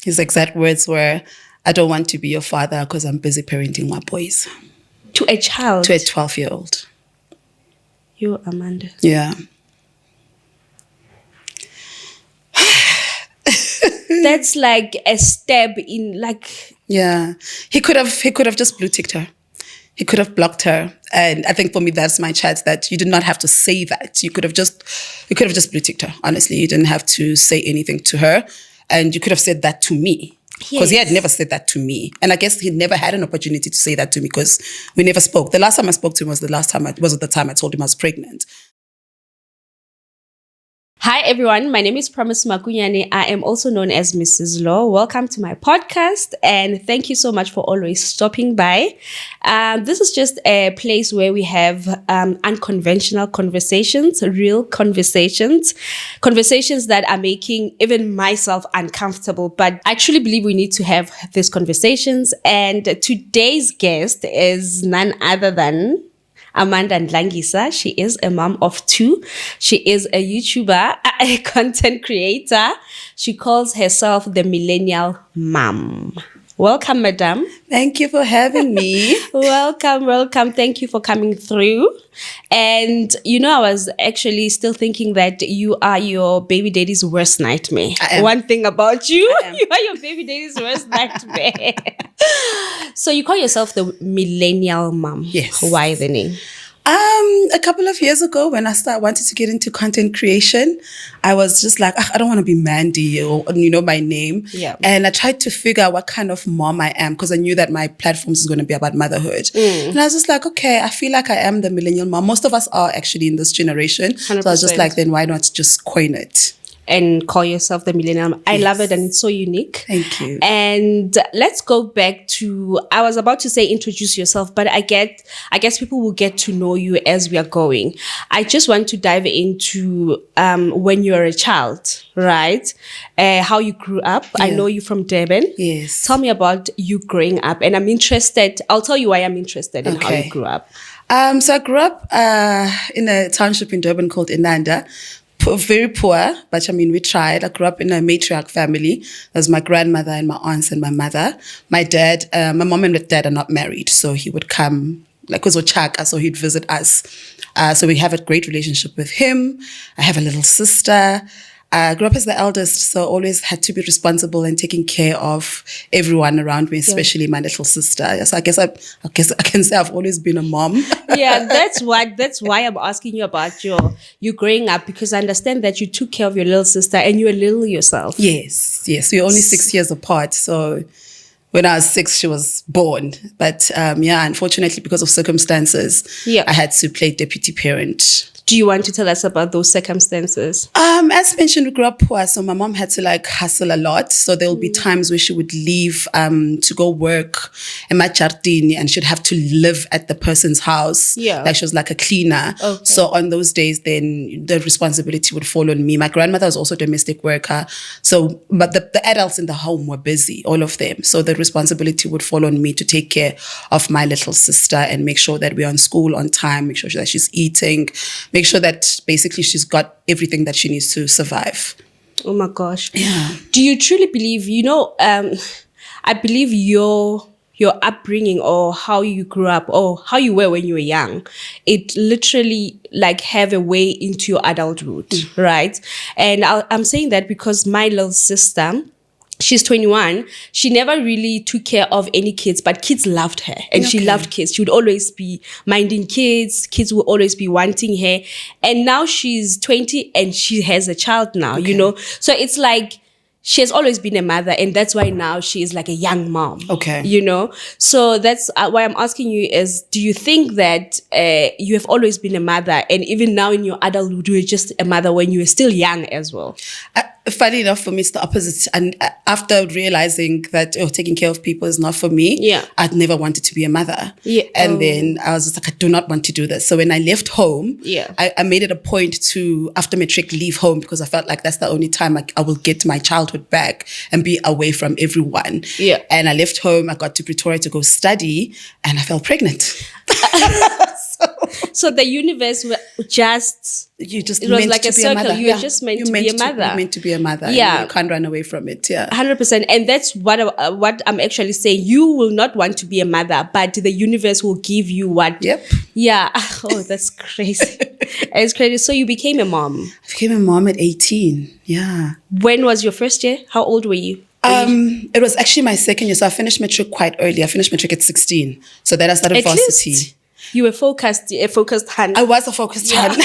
His exact words were, "I don't want to be your father because I'm busy parenting my boys." To a child? To a 12-year-old. You, Amanda. Yeah. That's like a stab in, like... Yeah. He could have just blue ticked her. He could have blocked her. And I think for me, that's my chat, that you did not have to say that. You could have just blue ticked her. Honestly, you didn't have to say anything to her. And you could have said that to me. Because he had never said that to me. And I guess he never had an opportunity to say that to me because we never spoke. The last time I spoke to him was the time I told him I was pregnant. Hi everyone, my name is Promise Makunyane. I am also known as Mrs. Law. Welcome to my podcast and thank you so much for always stopping by. This is just a place where we have unconventional conversations, real conversations that are making even myself uncomfortable. But I truly believe we need to have these conversations, and today's guest is none other than Amanda Ndlangisa. She is a mom of 2. She is a YouTuber, a content creator. She calls herself the Millennial Mom. Welcome, madam. Thank you for having me. Welcome. Thank you for coming through. And I was actually still thinking that you are your baby daddy's worst nightmare. One thing about you, you are your baby daddy's worst nightmare. So you call yourself the Millennial Mom. Yes. Why the name? A couple of years ago, when I wanted to get into content creation, I was just like, I don't want to be Mandy or, my name. Yeah. And I tried to figure out what kind of mom I am because I knew that my platforms is going to be about motherhood. And I was just like, okay, I feel like I am the millennial mom. Most of us are actually in this generation. 100%. So I was just like, then why not just coin it? And call yourself the Millennial Mom. I love it, and it's so unique. Thank you. And let's go back to, I was about to say introduce yourself, but I guess people will get to know you as we are going. I just want to dive into when you're a child, right? How you grew up. Yeah. I know you from Durban. Yes. Tell me about you growing up, and I'm interested. I'll tell you why I'm interested in how you grew up. So I grew up in a township in Durban called Inanda. Very poor, but we tried. I grew up in a matriarch family. There's my grandmother and my aunts and my mother. My dad, my mom and my dad are not married, so he would come, so he'd visit us. So we have a great relationship with him. I have a little sister. I grew up as the eldest, so always had to be responsible and taking care of everyone around me, especially my little sister. So I guess I can say I've always been a mom. Yeah, that's why I'm asking you about you growing up, because I understand that you took care of your little sister and you were little yourself. Yes. We're only 6 years apart, so when I was 6, she was born. But unfortunately, because of circumstances, I had to play deputy parent. Do you want to tell us about those circumstances? As mentioned, we grew up poor, so my mom had to hustle a lot. So there will be times where she would leave to go work in Machartini, and she'd have to live at the person's house. Yeah. Like she was like a cleaner. Okay. So on those days, then the responsibility would fall on me. My grandmother was also a domestic worker. So, but the adults in the home were busy, all of them. So the responsibility would fall on me to take care of my little sister and make sure that we're on school on time, make sure that she's eating, make sure that basically she's got everything that she needs to survive. Oh my gosh. Yeah. Do you truly believe, I believe your upbringing or how you grew up or how you were when you were young, it literally have a way into your adulthood, right? And I'm saying that because my little sister, she's 21. She never really took care of any kids, but kids loved her. And she loved kids. She would always be minding kids. Kids would always be wanting her. And now she's 20 and she has a child now, So it's like she has always been a mother, and that's why now she is like a young mom. Okay. So that's why I'm asking you is, do you think that you have always been a mother, and even now in your adulthood, you were just a mother when you were still young as well? Funny enough, for me, it's the opposite. And after realizing that taking care of people is not for me, I'd never wanted to be a mother. Yeah. And then I was just like, I do not want to do this. So when I left home, I made it a point to, after matric, leave home because I felt like that's the only time I will get my childhood back and be away from everyone. Yeah. And I left home, I got to Pretoria to go study, and I fell pregnant. So the universe just it was like a circle. You were just meant to be a mother. You're meant to be a mother. Yeah. You can't run away from it. Yeah. 100%. And that's what I'm actually saying. You will not want to be a mother, but the universe will give you what. Yep. Yeah. Oh, that's crazy. It's crazy. So you became a mom. I became a mom at 18. Yeah. When was your first year? How old were you? It was actually my second year. So I finished matric quite early. I finished matric at 16. So then I started varsity. Least you were a focused hand. I was a focused hand.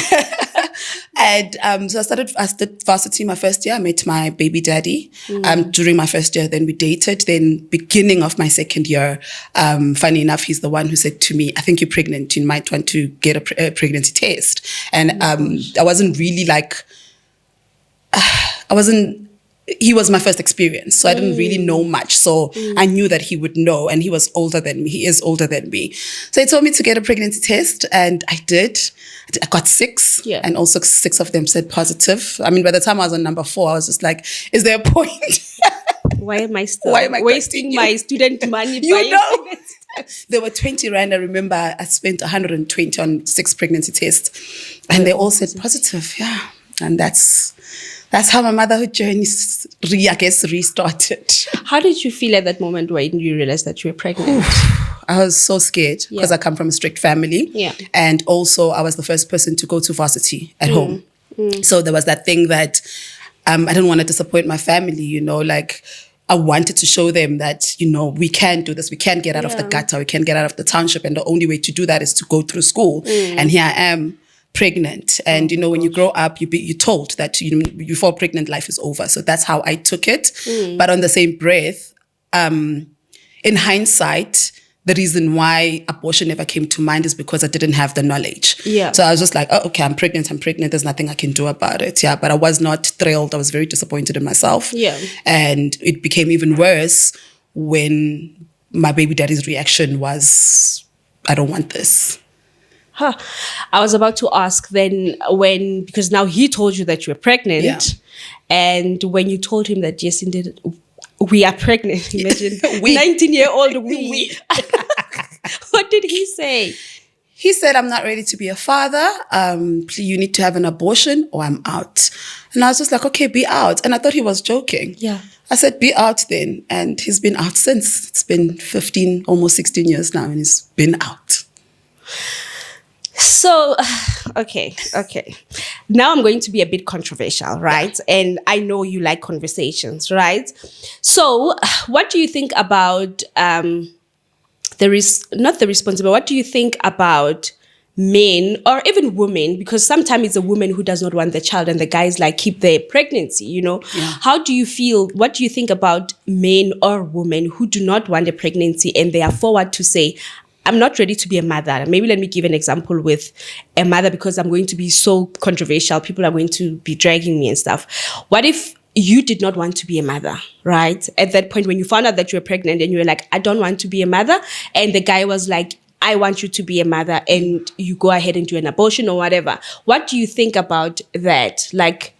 And so I started varsity my first year. I met my baby daddy during my first year. Then we dated. Then beginning of my second year, funny enough, he's the one who said to me, I think you're pregnant. You might want to get a pregnancy test. And I wasn't really like, he was my first experience. So I didn't really know much. So I knew that he would know, and he was older than me. He is older than me. So he told me to get a pregnancy test, and I did. I got 6, and also 6 of them said positive. I mean, by the time I was on number 4, I was just like, is there a point? Why am I still wasting my student money? There were 20 Rand. I remember I spent 120 on 6 pregnancy tests, and they all said positive. Yeah. And that's how my motherhood journey, restarted. How did you feel at that moment when you realized that you were pregnant? I was so scared because I come from a strict family. Yeah. And also I was the first person to go to varsity at home. So there was that thing that I didn't want to disappoint my family, you know, like I wanted to show them that, you know, we can do this. We can get out of the gutter. We can get out of the township. And the only way to do that is to go through school. And here I am, pregnant. And, you know, when you grow up, you're told that, you know, you fall pregnant, life is over. So that's how I took it. But on the same breath, in hindsight, the reason why abortion never came to mind is because I didn't have the knowledge. Yeah. So I was just like, oh, okay, I'm pregnant. There's nothing I can do about it. Yeah. But I was not thrilled. I was very disappointed in myself. Yeah. And it became even worse when my baby daddy's reaction was, I don't want this. Huh. I was about to ask then because now he told you that you were pregnant, and when you told him that, yes, indeed, we are pregnant, imagine, 19-year-old we. What did he say? He said, I'm not ready to be a father. You need to have an abortion or I'm out. And I was just like, okay, be out. And I thought he was joking. Yeah. I said, be out then. And he's been out since. It's been 15, almost 16 years now, and he's been out. So, okay. Now I'm going to be a bit controversial, right? And I know you like conversations, right? So, what do you think about what do you think about men or even women? Because sometimes it's a woman who does not want the child and the guys like keep their pregnancy, you know? Yeah. How do you feel? What do you think about men or women who do not want a pregnancy and they are forward to say, I'm not ready to be a mother? Maybe let me give an example with a mother, because I'm going to be so controversial. People are going to be dragging me and stuff. What if you did not want to be a mother, right? At that point, when you found out that you were pregnant and you were like, I don't want to be a mother. And the guy was like, I want you to be a mother, and you go ahead and do an abortion or whatever. What do you think about that? Like,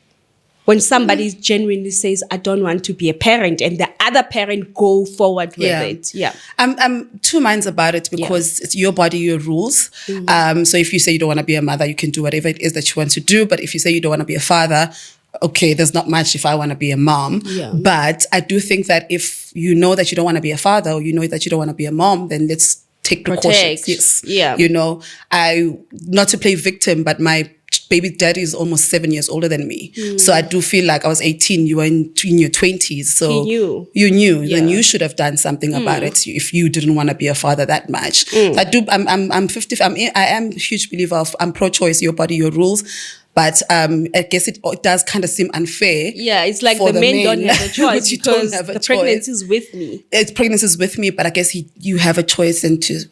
when somebody genuinely says, I don't want to be a parent, and the other parent go forward with it. Yeah. I'm two minds about it, because it's your body, your rules. So if you say you don't want to be a mother, you can do whatever it is that you want to do. But if you say you don't want to be a father, okay, there's not much if I want to be a mom. Yeah. But I do think that if you know that you don't want to be a father, or you know that you don't want to be a mom, then let's take precautions. Yes. Yeah. You know, not to play victim, but my baby daddy is almost 7 years older than me. So I do feel like I was 18, you were in your 20s. So you knew, then you should have done something about it if you didn't want to be a father that much. So I'm 50, I am a huge believer of, I'm pro-choice, your body, your rules. But I guess it does kind of seem unfair. Yeah, it's like the men don't have a choice because the pregnancy is with me. Pregnancy is with me, but I guess you have a choice into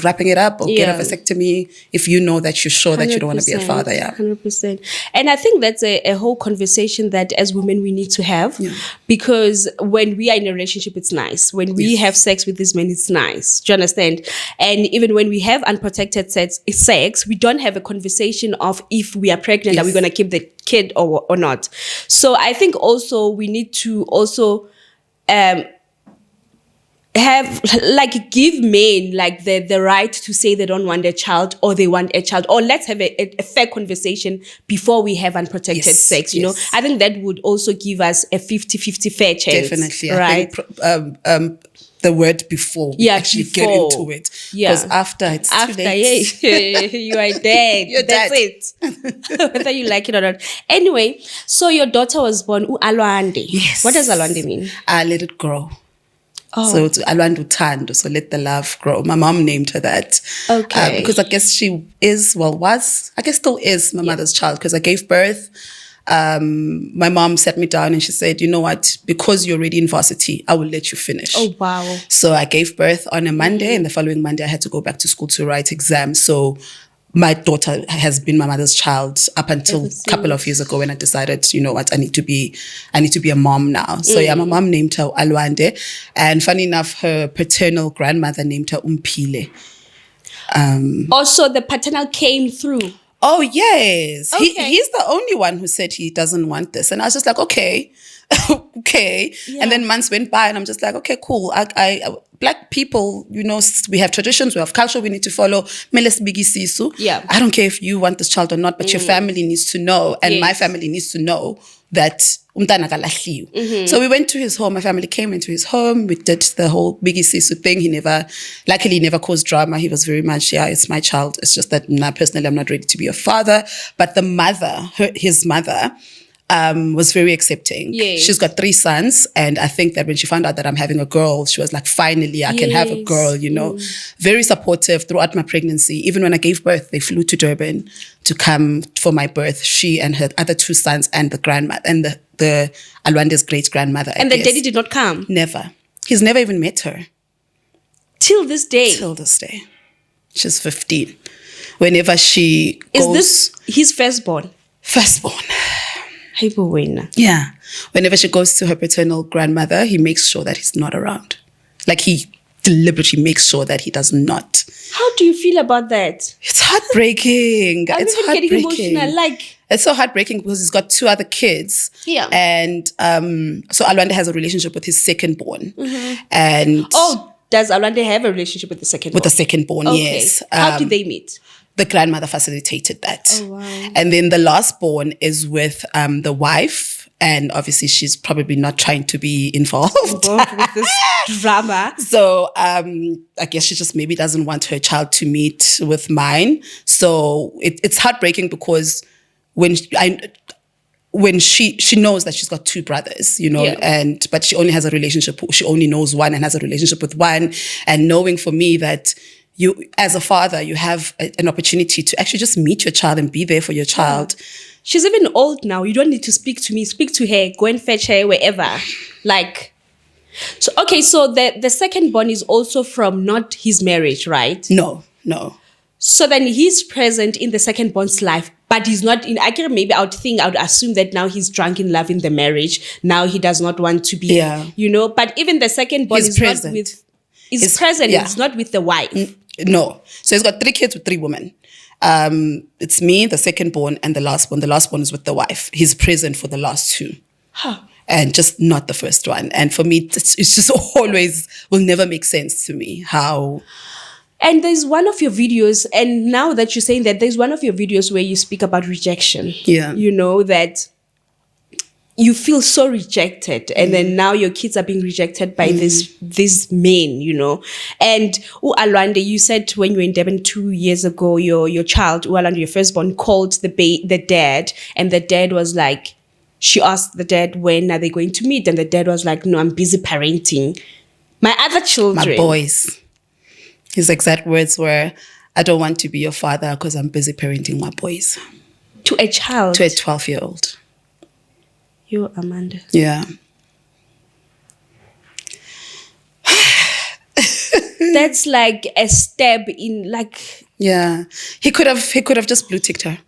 wrapping it up or get a vasectomy if you know that you're sure that you don't want to be a father. Yeah, 100%. And I think that's a whole conversation that as women we need to have, because when we are in a relationship, it's nice. When we have sex with these men, it's nice. Do you understand? And even when we have unprotected sex, we don't have a conversation of if we are pregnant, are we going to keep the kid or not? So I think also we need to also have like give men like the right to say they don't want a child or they want a child, or let's have a fair conversation before we have unprotected sex, you know. I think that would also give us a 50-50 fair chance. Definitely. Right. I think, the word before we actually get into it. Because after it's too late. Yeah, you are dead. That's it. Whether you like it or not. Anyway, so your daughter was born Alwande. Yes. What does Alwande mean? Let it grow. Oh. So it's Alwande Uthando, so let the love grow. My mom named her that. Okay. Because I guess she still is my mother's child, because I gave birth. My mom sat me down and she said, you know what, because you're already in varsity, I will let you finish. Oh, wow. So I gave birth on a Monday, and the following Monday I had to go back to school to write exams. So my daughter has been my mother's child up until a couple of years ago, when I decided, you know what, I need to be a mom now. So yeah, my mom named her Alwande, and funny enough, her paternal grandmother named her Umpile. Also, the paternal came through. Oh, yes. Okay. He's the only one who said he doesn't want this. And I was just like, okay, okay. Yeah. And then months went by and I'm just like, okay, cool. I Black people, you know, we have traditions, we have culture we need to follow. Yeah. I don't care if you want this child or not, but your family needs to know, and my family needs to know that So we went to his home. My family came into his home. We did the whole Biggie Sisu thing. Luckily, he never caused drama. He was very much, it's my child. It's just that personally, I'm not ready to be a father. But the mother, his mother, was very accepting. Yes. She's got 3 sons, and I think that when she found out that I'm having a girl, she was like, finally, I can have a girl, you know. Very supportive throughout my pregnancy. Even when I gave birth, they flew to Durban to come for my birth. She and her other 2 sons and the grandmother, and the Alwande's great-grandmother, And the daddy did not come? Never. He's never even met her. Till this day? Till this day. She's 15. Whenever she goes... Is this his firstborn? Firstborn. Yeah. Whenever she goes to her paternal grandmother, he makes sure that he's not around. Like, he deliberately makes sure that he does not. How do you feel about that? It's heartbreaking. It's getting emotional. It's so heartbreaking because he's got 2 other kids. Yeah. And so Alwande has a relationship with his second-born. And does Alwande have a relationship with the second-born? With the second-born, yes. How did they meet? The grandmother facilitated that. Oh, wow. And then the last-born is with the wife. And obviously, she's probably not trying to be involved with this drama. So I guess she just maybe doesn't want her child to meet with mine. So it's heartbreaking because when she knows that she's got 2 brothers, you know, but she only has a relationship. She only knows one and has a relationship with one. And knowing for me that you, as a father, you have an opportunity to actually just meet your child and be there for your child. She's even old now. You don't need to speak to me. Speak to her. Go and fetch her wherever. So the second born is also from not his marriage, right? No. So then he's present in the second born's life, but he's not in. I would assume that now he's drunk in love in the marriage. Now he does not want to be, you know. But even the second born is present. Not with. Is present. It's not with the wife. No. So he's got 3 kids with 3 women. It's me, the second born, and the last born. The last born is with the wife. He's present for the last 2. And just not the first one. And for me, it's just always will never make sense to me how. And there's one of your videos, and now that you're saying that, there's one of your videos where you speak about rejection. Yeah. You know, that you feel so rejected, and then now your kids are being rejected by these men, you know. And Alwande, you said when you were in Durban 2 years ago, your child, Alwande, your firstborn, called the dad, and the dad was like, she asked the dad, when are they going to meet? And the dad was like, no, I'm busy parenting my other children. My boys. His exact words were, I don't want to be your father because I'm busy parenting my boys. To a child? To a 12-year-old. You, Amanda. Yeah. That's like a stab in, like. Yeah. He could have just blue ticked her.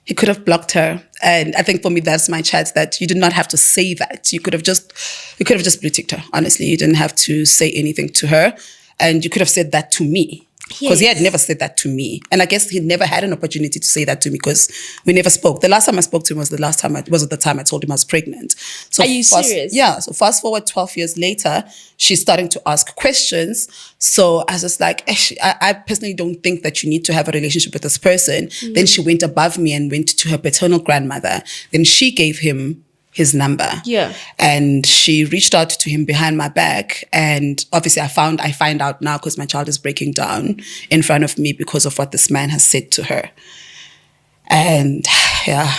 He could have blocked her. And I think for me, that's my chat, that you did not have to say that. You could have just blue ticked her. Honestly, you didn't have to say anything to her. And you could have said that to me. Because he had never said that to me. And I guess he never had an opportunity to say that to me because we never spoke. The last time I spoke to him was the time I told him I was pregnant. So are you serious? Yeah. So fast forward 12 years later, she's starting to ask questions. So I was just like, I personally don't think that you need to have a relationship with this person. Then she went above me and went to her paternal grandmother. Then she gave him his number. Yeah. And she reached out to him behind my back. And obviously I find out now because my child is breaking down in front of me because of what this man has said to her. And yeah,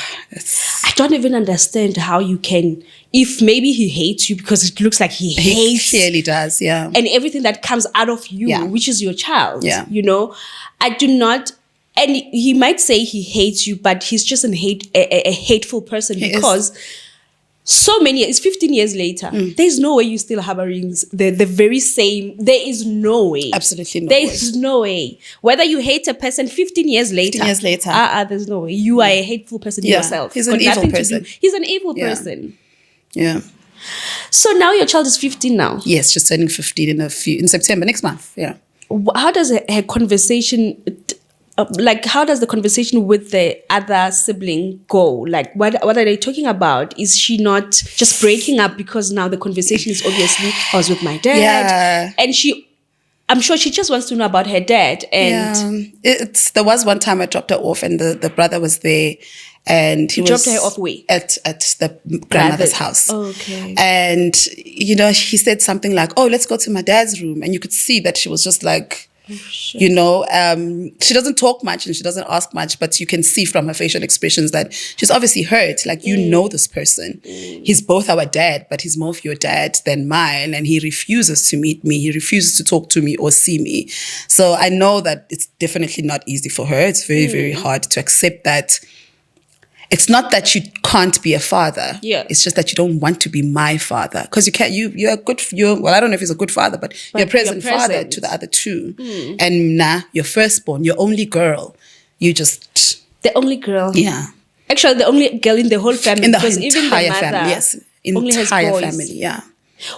I don't even understand how you can, if maybe he hates you because it looks like he hates. He clearly does, yeah. And everything that comes out of you, which is your child. Yeah. You know, I do not. And he might say he hates you, but he's just a hateful person because so many, it's 15 years later. There's no way you still harboring the very same. There is no way. Absolutely no way. way. There's no way. Whether you hate a person 15 years later. There's no way. You are a hateful person yourself. He's an evil person. He's an evil person. Yeah. So now your child is 15 now? Yes, just turning 15 in September, next month. Yeah. How does her conversation... how does the conversation with the other sibling go? Like, what are they talking about? Is she not just breaking up because now the conversation is obviously, I was with my dad. Yeah. And I'm sure she just wants to know about her dad. And there was one time I dropped her off and the brother was there. And he dropped her off where? At the grandmother's house. Oh, okay. And, he said something like, oh, let's go to my dad's room. And you could see that she was just like, she doesn't talk much and she doesn't ask much, but you can see from her facial expressions that she's obviously hurt. Like, you know this person. He's both our dad, but he's more of your dad than mine. And he refuses to meet me. He refuses to talk to me or see me. So I know that it's definitely not easy for her. It's very, very hard to accept that. It's not that you can't be a father. Yeah. It's just that you don't want to be my father. Because you can't, I don't know if he's a good father, but you're a present father to the other two. And your firstborn, your only girl, the only girl. Yeah. Actually, the only girl in the whole family. In the because entire even the mother family, yes. Entire family, yeah.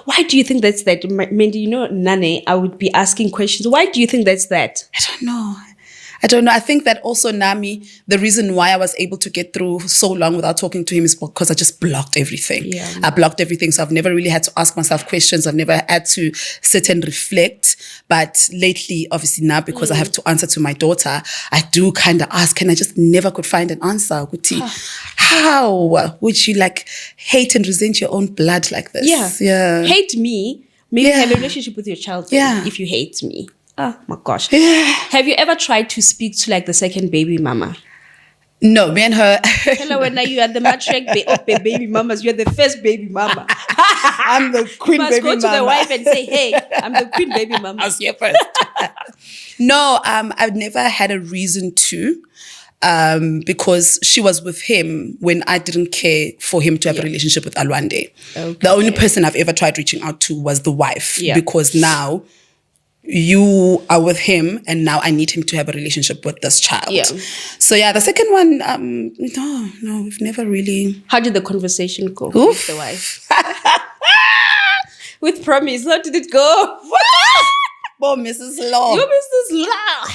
Why do you think that's that? Mandy, Nane, I would be asking questions. Why do you think that's that? I don't know. I think that also Nami, the reason why I was able to get through so long without talking to him is because I just blocked everything. Yeah. I blocked everything. So I've never really had to ask myself questions. I've never had to sit and reflect. But lately, obviously now, because I have to answer to my daughter, I do kind of ask, and I just never could find an answer. How would you hate and resent your own blood like this? Yeah. Hate me. Maybe have a relationship with your child if you hate me. Oh my gosh. Yeah. Have you ever tried to speak to the second baby mama? No, me and her. Tell her when you are the matriarch of the baby mamas, you're the first baby mama. I'm the queen baby mama. You must go to the wife and say, hey, I'm the queen baby mama. I was here first. No, I've never had a reason to. Because she was with him when I didn't care for him to have a relationship with Alwande. Okay. The only person I've ever tried reaching out to was the wife. Yeah. Because now you are with him and now I need him to have a relationship with this child. Yeah. So the second one, no, we've never really. How did the conversation go with the wife? With Promise, how did it go? Oh, Mrs. Law. You Mrs. Law.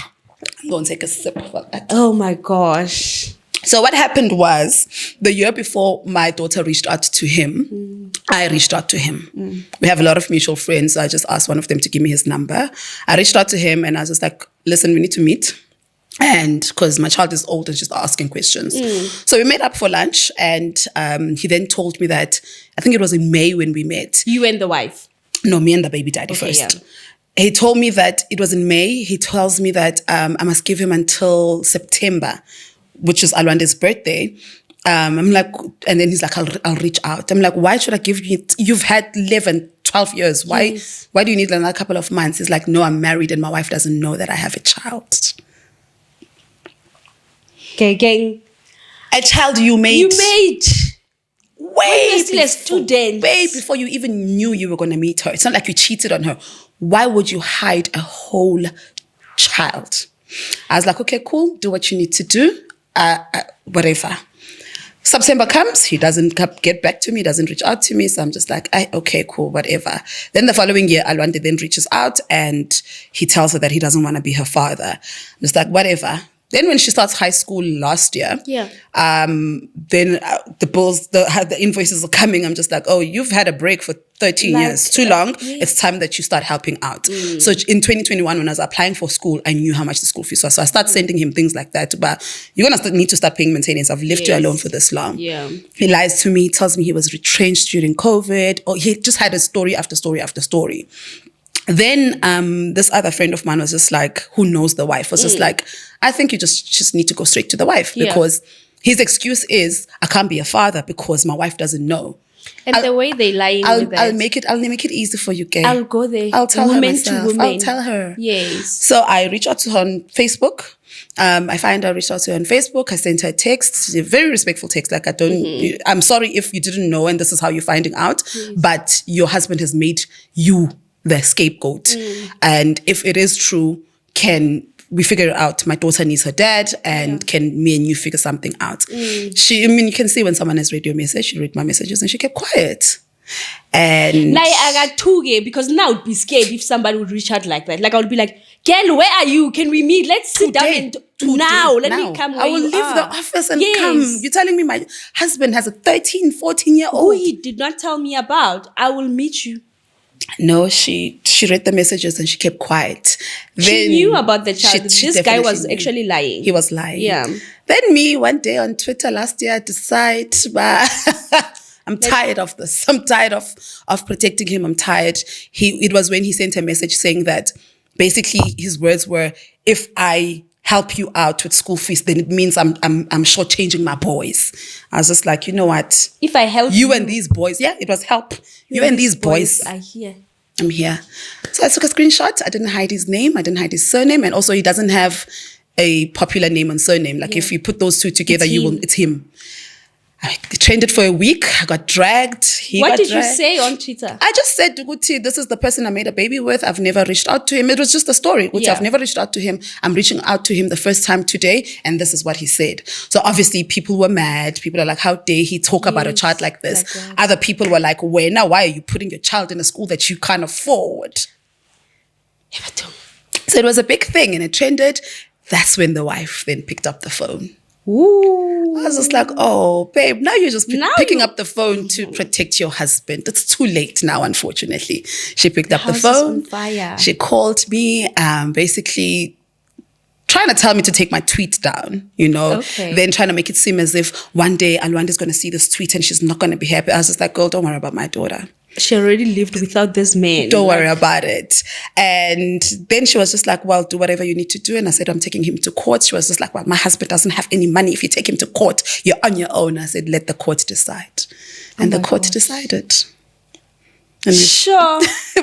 I'm going to take a sip for that. Oh my gosh. So what happened was, the year before my daughter reached out to him, I reached out to him. We have a lot of mutual friends. So I just asked one of them to give me his number. I reached out to him and I was just like, listen, we need to meet. And because my child is old and she's asking questions. So we met up for lunch and he then told me that, I think it was in May when we met. You and the wife? No, me and the baby daddy first. Yeah. He told me that it was in May. He tells me that I must give him until September, which is Alwande's birthday. I'm like, and then he's like, I'll reach out. I'm like, why should I give you? You've had 11, 12 years. Why do you need another couple of months? He's like, no, I'm married and my wife doesn't know that I have a child. Gang. A child you made. You made. Way still a student. Way before you even knew you were going to meet her. It's not like you cheated on her. Why would you hide a whole child? I was like, okay, cool. Do what you need to do. Whatever. September comes, he doesn't get back to me, doesn't reach out to me. So I'm just like, okay, cool, whatever. Then the following year, Alwande then reaches out and he tells her that he doesn't want to be her father. I'm just like, whatever. Then when she starts high school last year, then the bills, the invoices are coming. I'm just like, oh, you've had a break for 13 years, too long. It's time that you start helping out. So in 2021, when I was applying for school, I knew how much the school fees was. So I started sending him things like that. But you're going to need to start paying maintenance. I've left you alone for this long. Yeah. He lies to me, tells me he was retrenched during COVID. Or he just had a story after story after story. Then this other friend of mine was just like, who knows the wife, was just like, I think you just need to go straight to the wife because his excuse is, I can't be a father because my wife doesn't know. And the way they lie with that. I'll make it easy for you, gay. I'll go there. I'll tell her women myself. to women. I'll tell her. Yes. So I reach out to her on Facebook. I find her, reached out to her on Facebook. I sent her a text, a very respectful text. Like, I'm sorry if you didn't know and this is how you're finding out, but your husband has made you the scapegoat. And if it is true, can we figure it out? My daughter needs her dad, and can me and you figure something out? You can see when someone has read your message, she read my messages and she kept quiet. And now I got two gay because now I'd be scared if somebody would reach out like that. Like I would be like, girl, where are you? Can we meet? Let's sit down and now. Let me come. I will leave the office and come. You're telling me my husband has a 13, 14-year-old who he did not tell me about. I will meet you. No, she read the messages and she kept quiet. She knew about the child. This guy was actually lying. He was lying. Yeah. Then me, one day on Twitter last year, I decide, I'm tired of this. I'm tired of protecting him. I'm tired. It was when he sent a message saying that basically his words were, if I help you out with school fees, then it means I'm shortchanging my boys. I was just like, you know what? If I help you and these boys, it was help. You and these boys are here. I'm here. So I took a screenshot. I didn't hide his name. I didn't hide his surname. And also he doesn't have a popular name and surname. Like if you put those two together, it's him. I trended for a week. I got dragged. What did you say on Twitter? I just said, Guti, this is the person I made a baby with. I've never reached out to him. It was just a story. Guti, I've never reached out to him. I'm reaching out to him the first time today. And this is what he said. So obviously people were mad. People are like, how dare he talk about a child like this? Like other people were like, why are you putting your child in a school that you can't afford? So it was a big thing and it trended. That's when the wife then picked up the phone. Ooh. I was just like, oh, babe, now you're just picking up the phone to protect your husband. It's too late now, unfortunately. She picked up the phone. On fire. She called me, basically trying to tell me to take my tweet down, then trying to make it seem as if one day Alwande's going to see this tweet and she's not going to be happy. I was just like, girl, don't worry about my daughter. She already lived without this man. Don't worry about it. And then she was just like, well, do whatever you need to do. And I said, I'm taking him to court. She was just like, well, my husband doesn't have any money. If you take him to court, you're on your own. I said, let the court decide. And the court decided. And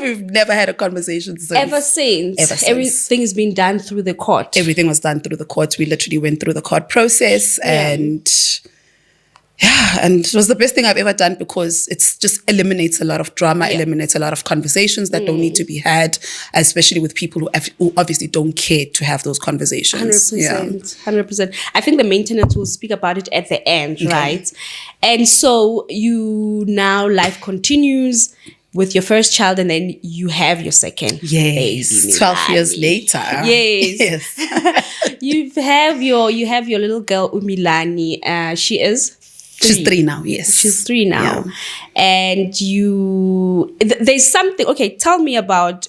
we've never had a conversation since. Ever since. Everything's been done through the court. Everything was done through the court. We literally went through the court process and it was the best thing I've ever done because it just eliminates a lot of drama, eliminates a lot of conversations that don't need to be had, especially with people who obviously don't care to have those conversations. 100%. I think the maintenance will speak about it at the end, right? And so life continues with your first child and then you have your second baby. 12 years later. Yes. you have your little girl, Umilani. She is? She's 3 now, yes. She's 3 now. Yeah. And there's something, tell me about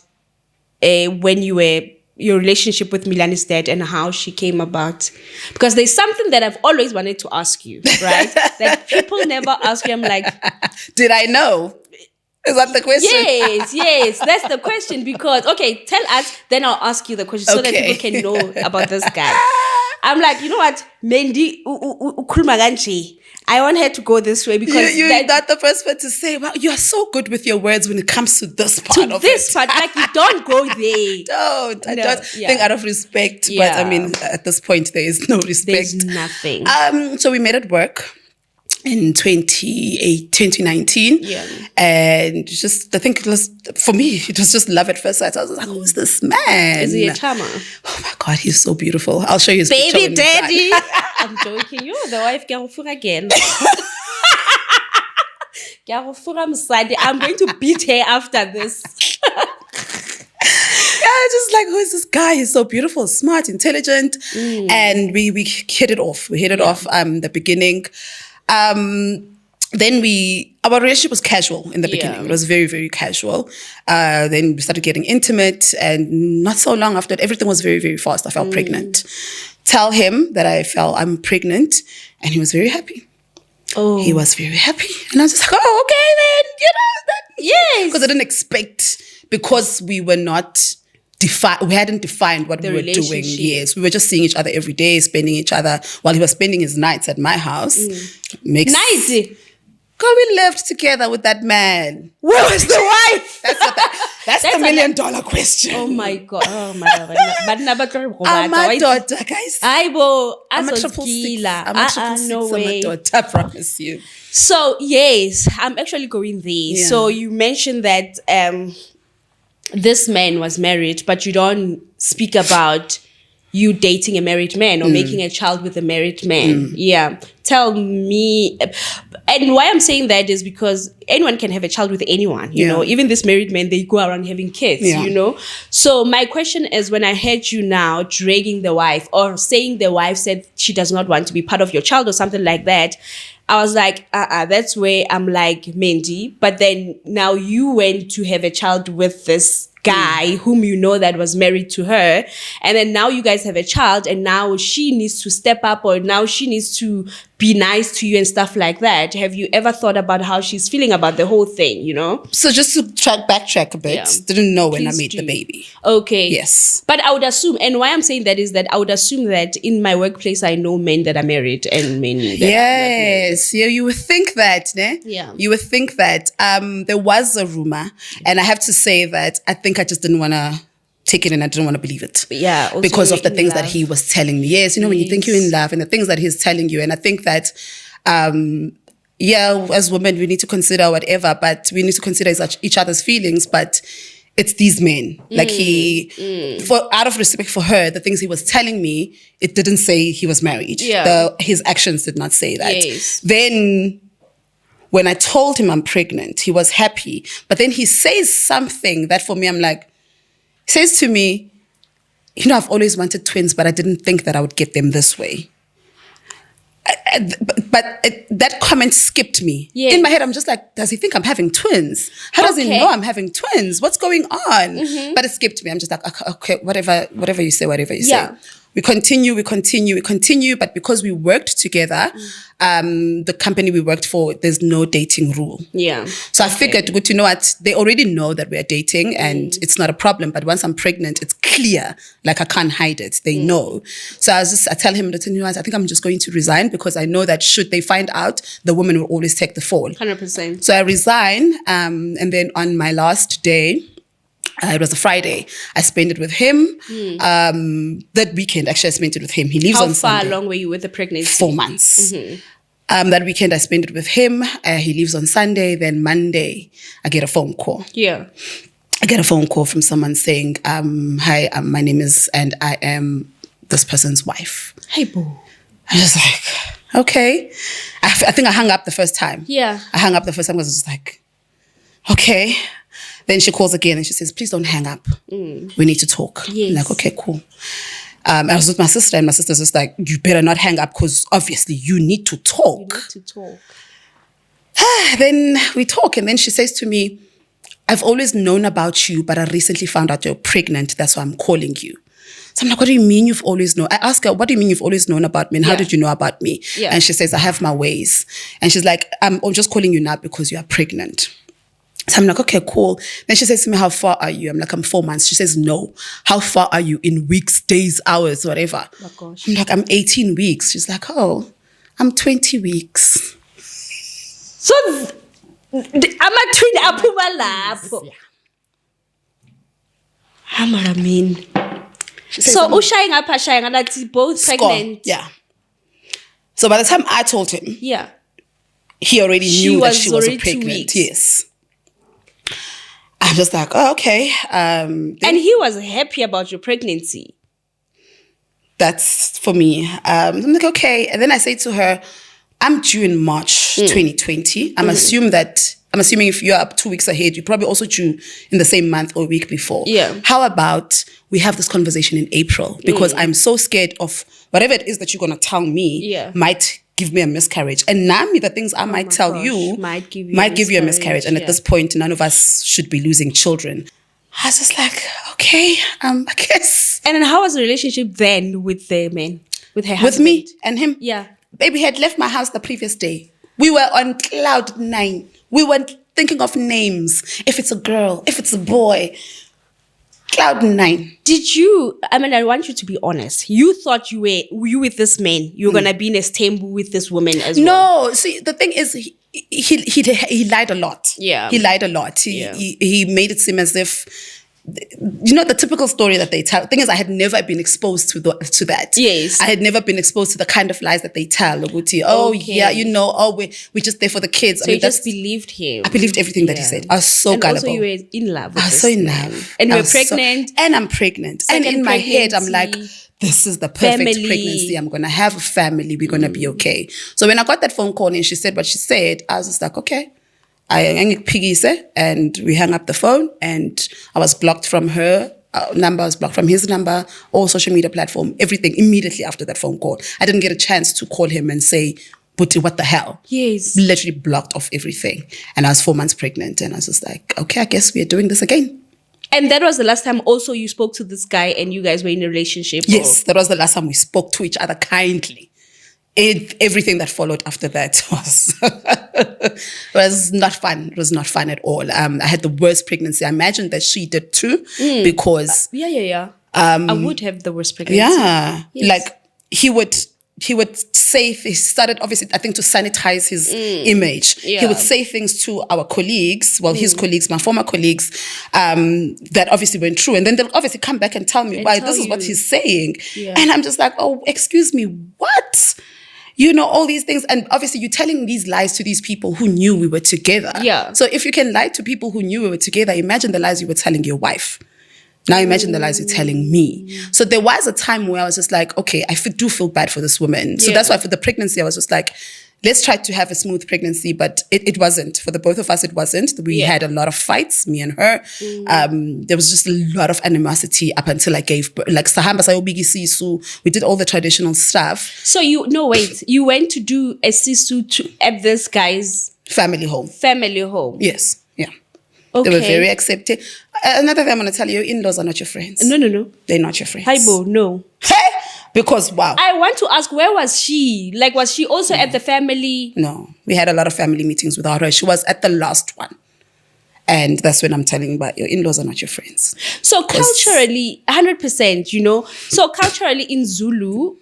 when your relationship with Milani's dad and how she came about. Because there's something that I've always wanted to ask you, right? That people never ask you. I'm like, did I know? Is that the question? Yes, that's the question. Because, tell us, then I'll ask you the question so that people can know about this guy. I'm like, you know what? Mendi ukhuluma I want her to go this way because you're not the first one to say, wow, you are so good with your words when it comes to this part of it. Like you don't go there. I don't think out of respect, but I mean, at this point, there is no respect. There's nothing. So we met at work. in 2019. Yeah. And just, I think it was, for me, it was just love at first sight. I was like, who's this man? Is he a charmer? Oh my God, he's so beautiful. I'll show you his picture. Baby daddy. I'm joking. You're the wife, Garofura again. Garofura Msadi. I'm going to beat her after this. Yeah, just like, who is this guy? He's so beautiful, smart, intelligent. And we hit it off. We hit it off the beginning. Then our relationship was casual in the beginning. It was very, very casual. Then we started getting intimate, and not so long after that, everything was very, very fast. I felt pregnant. Tell him that I'm pregnant, and he was very happy. Oh. He was very happy. And I was just like, oh, okay then, Yes. Because I didn't expect, because we were not we hadn't defined what we were doing. Yes, we were just seeing each other every day, spending each other while he was spending his nights at my house. Nice. God, we lived together with that man. Where was the wife? That's the $1 million question. Oh my God. Oh my God. I'm a daughter, guys. I'm a triple six. I'm a triple six. No way. I'm a daughter, I promise you. So yes, I'm actually going there. Yeah. So you mentioned that this man was married, but you don't speak about you dating a married man or making a child with a married man. Yeah. Tell me. And why I'm saying that is because anyone can have a child with anyone, you know. Even this married men, they go around having kids, you know. So my question is, when I heard you now dragging the wife or saying the wife said she does not want to be part of your child or something like that, I was like, that's where I'm like, Mendy. But then now you went to have a child with this guy whom you know that was married to her, and then now you guys have a child, and now she needs to step up, or now she needs to be nice to you and stuff like that. Have you ever thought about how she's feeling about the whole thing, you know? So just to backtrack a bit, didn't know when I made the baby. Okay. Yes. But I would assume, and why I'm saying that is that I would assume that in my workplace, I know men that are married and men that are not married. Yeah, you would think that, ne? Yeah. You would think that. There was a rumor, and I have to say that I think I just didn't want to take it, and I didn't want to believe it. Yeah. Also because of the things that he was telling me. Yes, you know, when you think you're in love and the things that he's telling you. And I think that, as women, we need to consider whatever, but we need to consider each other's feelings. But it's these men. Like out of respect for her, the things he was telling me, it didn't say he was married. Yeah. His actions did not say that. Yes. Then when I told him I'm pregnant, he was happy. But then he says something that for me, I'm like, he says to me, you know, I've always wanted twins, but I didn't think that I would get them this way. That comment skipped me. Yes. In my head, I'm just like, does he think I'm having twins? How does he know I'm having twins? What's going on? But it skipped me. I'm just like, okay, whatever you say. We continue, but because we worked together, the company we worked for, there's no dating rule. Yeah. So I figured, good, you know what, they already know that we're dating and it's not a problem, but once I'm pregnant, it's clear, like I can't hide it. They know. So I tell him, you know what, I think I'm just going to resign because I know that should they find out, the woman will always take the fall. 100%. So I resign, and then on my last day, it was a Friday. I spent it with him. That weekend, actually, I spent it with him. He leaves on Sunday. How far along were you with the pregnancy? 4 months. That weekend, I spent it with him. He leaves on Sunday. Then Monday, I get a phone call. Yeah. I get a phone call from someone saying, hi, my name is, and I am this person's wife. Hey, boo. I'm just like, okay. I think I hung up the first time. Yeah. I hung up the first time because I was just like, okay. Then she calls again and she says, please don't hang up. We need to talk. Yes. I'm like, okay, cool. I was with my sister and my sister's just like, you better not hang up because obviously you need to talk. Then we talk and then she says to me, I've always known about you, but I recently found out you're pregnant. That's why I'm calling you. So I'm like, what do you mean you've always known? I ask her, what do you mean you've always known about me? And how did you know about me? Yeah. And she says, I have my ways. And she's like, I'm just calling you now because you are pregnant. So I'm like, okay, cool. Then she says to me, how far are you? I'm like, I'm 4 months. She says, no. How far are you in weeks, days, hours, whatever? Oh, gosh. I'm like, I'm 18 weeks. She's like, oh, I'm 20 weeks. So, I'm a twin apuma lapho. I mean. So, Ushaying both pregnant. Yeah. So by the time I told him. Yeah. he already knew that she was already 2 pregnant. weeks. Yes. I'm just like, oh, okay. And he was happy about your pregnancy. That's for me. I'm like, okay. And then I say to her, I'm due in March 2020. I'm assuming if you're up 2 weeks ahead, you're probably also due in the same month or week before. Yeah. How about we have this conversation in April? Because I'm so scared of whatever it is that you're going to tell me might give me a miscarriage. And Nami, the things I might tell you might give you a miscarriage. And at this point, none of us should be losing children. I was just like, okay, I guess. And then how was the relationship then with the man? With her husband? With me and him? Yeah. Baby had left my house the previous day. We were on cloud 9. We weren't thinking of names. If it's a girl, if it's a boy. Cloud 9. Did you, I want you to be honest. You thought you with this man, you were going to be in a stable with this woman as well? No. See, the thing is, he lied a lot. Yeah. He lied a lot. He made it seem as if, the typical story that they tell. The thing is, I had never been exposed to that. Yes. I had never been exposed to the kind of lies that they tell. We're just there for the kids. So you just believed him. I believed everything that he said. I was so gullible. Also, you were in love with I was so in love. And you were pregnant. And I'm pregnant. And in my head, I'm like, this is the perfect pregnancy. I'm going to have a family. We're going to be okay. So when I got that phone call and she said what she said, I was just like, okay. And we hung up the phone and I was blocked from her number, I was blocked from his number, all social media platform, everything immediately after that phone call. I didn't get a chance to call him and say, Buti, what the hell? Yes. Literally blocked off everything. And I was 4 months pregnant and I was just like, okay, I guess we're doing this again. And that was the last time also you spoke to this guy and you guys were in a relationship? Yes, that was the last time we spoke to each other kindly. Everything that followed after that was not fun. It was not fun at all. I had the worst pregnancy. I imagine that she did too, because I would have the worst pregnancy. Yeah, yes. Like he would say, he started obviously, I think, to sanitize his image. Yeah. He would say things to our colleagues, his colleagues, my former colleagues, that obviously weren't true. And then they'll obviously come back and tell me, this is what he's saying. Yeah. And I'm just like, oh, excuse me, what? All these things. And obviously you're telling these lies to these people who knew we were together. Yeah. So if you can lie to people who knew we were together, imagine the lies you were telling your wife. Now imagine the lies you're telling me. So there was a time where I was just like, okay, I do feel bad for this woman. So that's why for the pregnancy, I was just like, let's try to have a smooth pregnancy. But it wasn't. For the both of us, it wasn't. We had a lot of fights, me and her. There was just a lot of animosity up until I gave birth. Like, Sahamba Sayobigi Sisu, we did all the traditional stuff. So you went to do a Sisu at this guy's family home. Yes. Yeah. Okay. They were very accepting. Another thing I'm going to tell you, in-laws are not your friends. No. They're not your friends. Haibo, no. Hey! Because, wow. I want to ask, where was she? Like, was she also at the family? No. We had a lot of family meetings without her. She was at the last one. And that's when I'm telling you about your in-laws are not your friends. So culturally, 100%, So culturally in Zulu,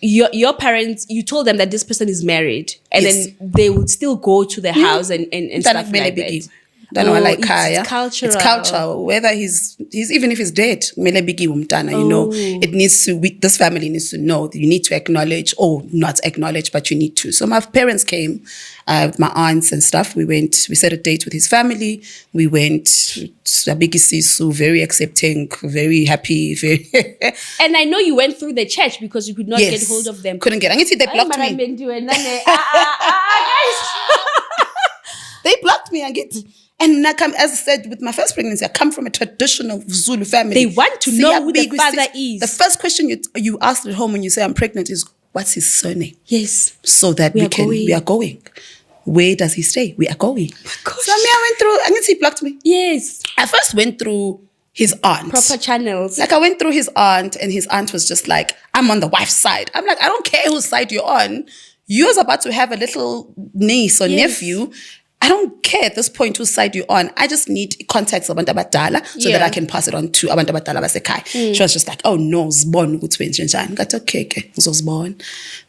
your parents, you told them that this person is married. And then they would still go to the house and stuff like that. It's cultural. It's cultural. Whether he's even if he's dead, it needs to. This family needs to know that you need to acknowledge, or not acknowledge, but you need to. So my parents came with my aunts and stuff. We set a date with his family. We went to Abigi Sisu, very accepting, very happy, very. And I know you went through the church because you could not get hold of them. Couldn't get. I they blocked me. They blocked me. And as I said, with my first pregnancy, I come from a traditional Zulu family. They want to know who the father is. The first question you ask at home when you say I'm pregnant is, what's his surname? Yes. So that we are going. Where does he stay? We are going. Oh, so I went through, he blocked me. Yes. I first went through his aunt. Proper channels. Like I went through his aunt and his aunt was just like, I'm on the wife's side. I'm like, I don't care whose side you're on. You're about to have a little niece or nephew. I don't care at this point whose side you're on. I just need contacts of abantu abadala so that I can pass it on to abantu abadala basekhaya. She was just like, oh no, zibon ukuthi wenzenjani. I got okay, uzozibona.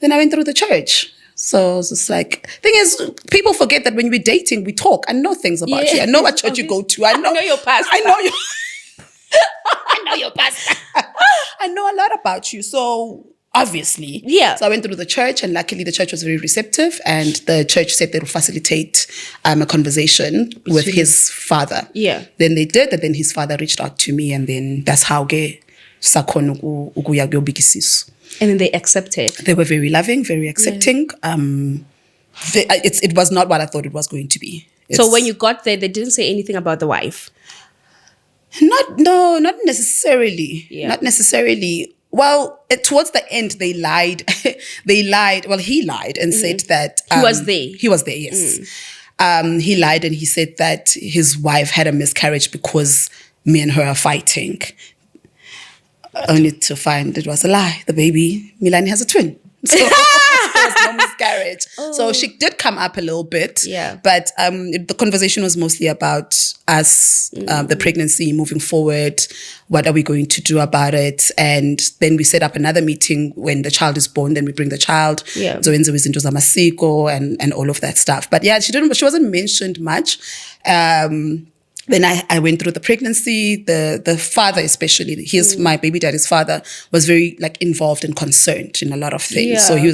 Then I went through the church. So it's just like, thing is, people forget that when we're dating, we talk. I know things about you. I know what church you go to. I know your pastor. I know you. I know your pastor. I know a lot about you. So obviously. Yeah. So I went through the church, and luckily the church was very receptive, and the church said they would facilitate a conversation with his father. Yeah. Then they did, and then his father reached out to me, and then that's how sakhona ukuya kuyobikisiso. And then they accepted. They were very loving, very accepting. It was not what I thought it was going to be. So when you got there, they didn't say anything about the wife? Not necessarily. Yeah. Not necessarily. Well, towards the end, they lied. They lied. Well, he lied and said that... he was there. He was there, yes. He lied and he said that his wife had a miscarriage because me and her are fighting. Only to find it was a lie. The baby, Milani, has a twin. So there was no miscarriage. So she did come up a little bit. Yeah. But the conversation was mostly about us, the pregnancy, moving forward. What are we going to do about it? And then we set up another meeting when the child is born. Then we bring the child. Yeah. So izinto zamasiko and all of that stuff. But yeah, she wasn't mentioned much. Then I went through the pregnancy. The father, especially, my baby daddy's father, was very involved and concerned in a lot of things. Yeah. So he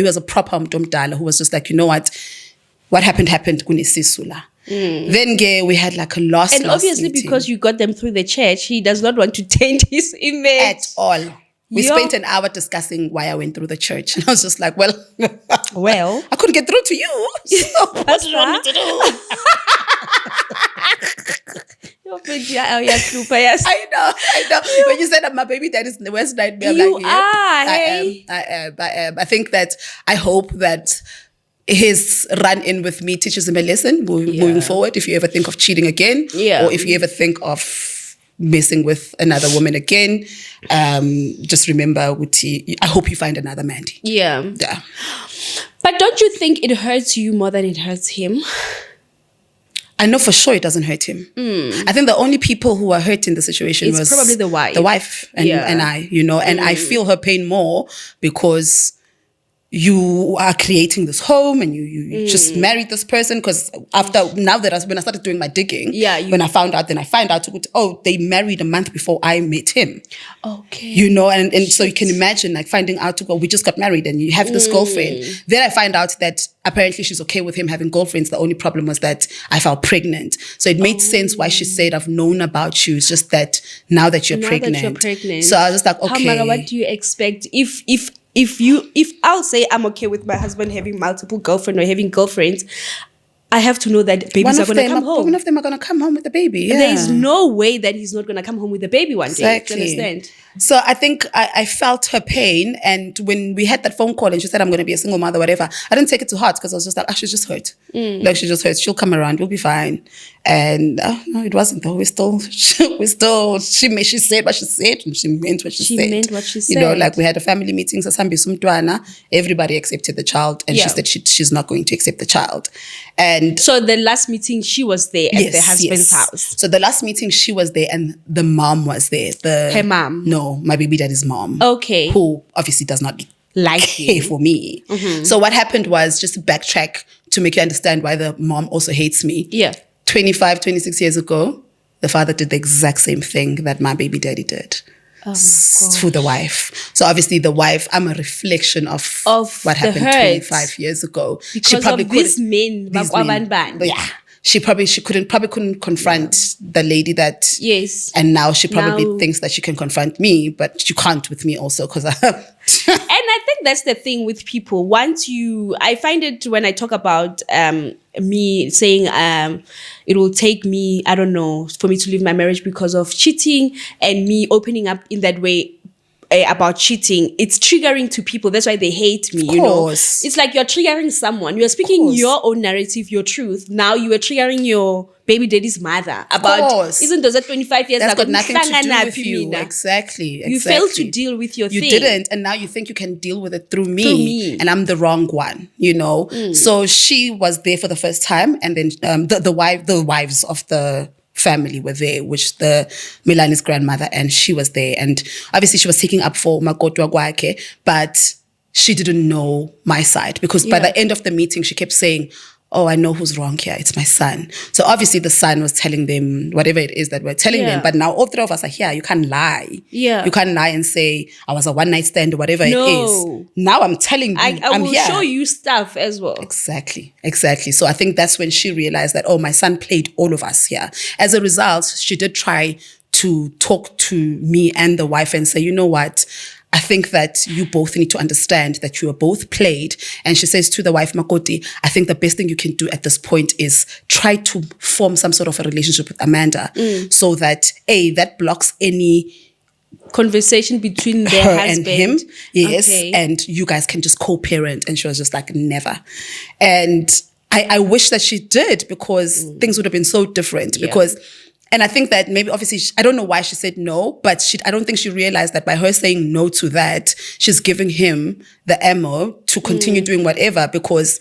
was a proper mdomdala who was just like, you know what happened kunesisula. Then we had a loss. And obviously meeting. Because you got them through the church, he does not want to taint his image. At all. We spent an hour discussing why I went through the church. And I was just like, well, I couldn't get through to you. So what do you want me to do? I know. When you said that my baby dad is in the West Nightmare, I'm like, I am. I think that I hope that his run-in with me teaches him a lesson moving forward. If you ever think of cheating again, or if you ever think of messing with another woman again, just remember, I hope you find another Mandy. Yeah. Yeah. But don't you think it hurts you more than it hurts him? I know for sure it doesn't hurt him. I think the only people who are hurt in the situation was probably the wife. The wife and I, and I feel her pain more because you are creating this home and you just married this person. Because when I started doing my digging, when I found out, they married a month before I met him. Okay. And so you can imagine finding out, we just got married and you have this girlfriend. Then I find out that apparently she's okay with him having girlfriends. The only problem was that I felt pregnant. So it made sense why she said, I've known about you. It's just that now that you're pregnant. So I was just like, okay. Hamara, what do you expect? If I'll say I'm okay with my husband having multiple girlfriends or having girlfriends, I have to know that babies are going to come home. One of them are going to come home with the baby. Yeah. There is no way that he's not going to come home with the baby one day. Do you understand? So I think I felt her pain. And when we had that phone call and she said, I'm going to be a single mother, whatever, I didn't take it to heart because I was just like, she's just hurt. She just hurt. She'll come around. We'll be fine. And no, it wasn't though. She said what she said and she meant what she said. We had a family meeting. Everybody accepted the child and she said she's not going to accept the child. And so the last meeting she was there at the husband's house. So the last meeting she was there and the mom was there. Her mom? No, my baby daddy's mom. Okay. Who obviously does not care for me. So what happened was, just to backtrack to make you understand why the mom also hates me. Yeah. 25, 26 years ago, the father did the exact same thing that my baby daddy did. Oh my God. To the wife. So obviously the wife, I'm a reflection of what happened 25 years ago. Because she probably of these men. Yeah. She couldn't confront the lady that. Yes. And now she probably thinks that she can confront me, but she can't with me also because And I think that's the thing with people. I find it when I talk about me saying it will take me, I don't know, for me to leave my marriage because of cheating and me opening up in that way about cheating, it's triggering to people. That's why they hate me, you know. It's like you're triggering someone. You're speaking your own narrative, your truth. Now you are triggering your baby daddy's mother about, isn't those 25 years that's got nothing to do with you. Exactly. You failed to deal with your thing. You didn't, and now you think you can deal with it through me. And I'm the wrong one, you know. So she was there for the first time, and then the wives of the family were there, which the Milani's grandmother, and she was there. And obviously she was taking up for Makotwa Gwake, but she didn't know my side because by the end of the meeting, she kept saying, oh, I know who's wrong here. It's my son. So obviously the son was telling them whatever it is that we're telling them. But now all three of us are here. You can't lie. Yeah. You can't lie and say, I was a one-night stand or whatever it is. Now I'm telling you, I will here. show you stuff as well. Exactly. So I think that's when she realized that, oh, my son played all of us here. As a result, she did try to talk to me and the wife and say, you know what? I think that you both need to understand that you are both played. And she says to the wife, Makoti, I think the best thing you can do at this point is try to form some sort of a relationship with Amanda so that, that blocks any conversation between their husband and him. Yes. Okay. And you guys can just co-parent. And she was just like, never. And I wish that she did, because things would have been so different. Because and I think that maybe, obviously, I don't know why she said no, but I don't think she realized that by her saying no to that, she's giving him the ammo to continue doing whatever, because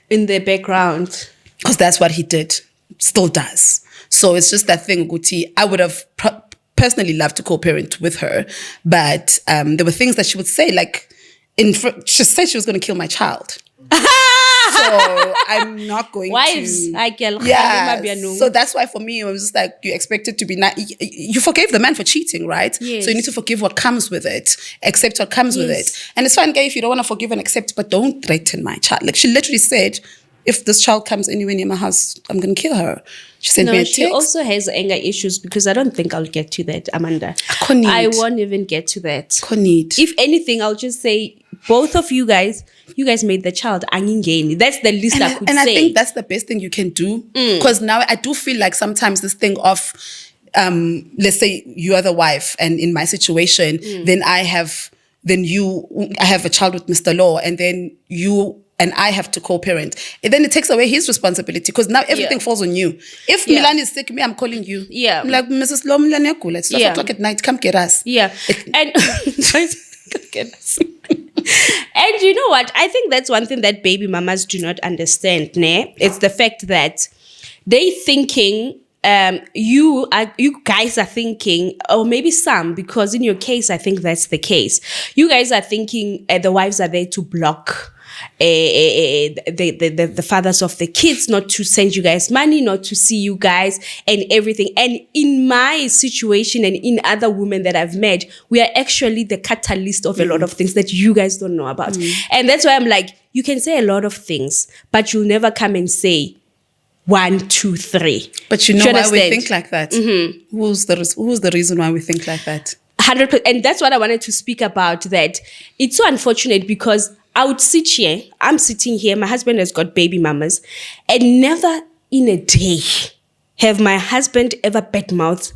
in the background. Because that's what he did, still does. So it's just that thing, Guti. I would have personally loved to co-parent with her, but there were things that she would say, like, she said she was going to kill my child. So I'm not going Wives, to. So that's why for me, it was just like, you expect it to be you forgave the man for cheating, right? Yes. So you need to forgive what comes with it, accept what comes with it. And it's fine, guy, if you don't want to forgive and accept, but don't threaten my child. Like, she literally said, if this child comes anywhere near my house, I'm going to kill her. She sent me a text. She also has anger issues, because I don't think I'll get to that, Amanda. I won't even get to that. If anything, I'll just say, both of you guys made the child angingeni. That's the least I could say. And I think that's the best thing you can do. Because now I do feel like sometimes this thing of, let's say you are the wife, and in my situation, then I have a child with Mr. Law, and then you and I have to co-parent. And then it takes away his responsibility, because now everything falls on you. If Milan is sick, I'm calling you. Yeah. I'm like, Mrs. Law, Milan, it's 12 o'clock at night. Come get us. Yeah. And come get us. And you know what? I think that's one thing that baby mamas do not understand, ne? It's the fact that they thinking, you guys are thinking, or maybe some, because in your case, I think that's the case. You guys are thinking the wives are there to block the fathers of the kids, not to send you guys money, not to see you guys and everything. And in my situation and in other women that I've met, we are actually the catalyst of a lot of things that you guys don't know about. And that's why I'm like, you can say a lot of things, but you'll never come and say 1, 2, 3. But you know why we think like that? Who's the reason why we think like that? 100%. And that's what I wanted to speak about, that it's so unfortunate, because I would sit here, I'm sitting here, my husband has got baby mamas, and never in a day have my husband ever badmouthed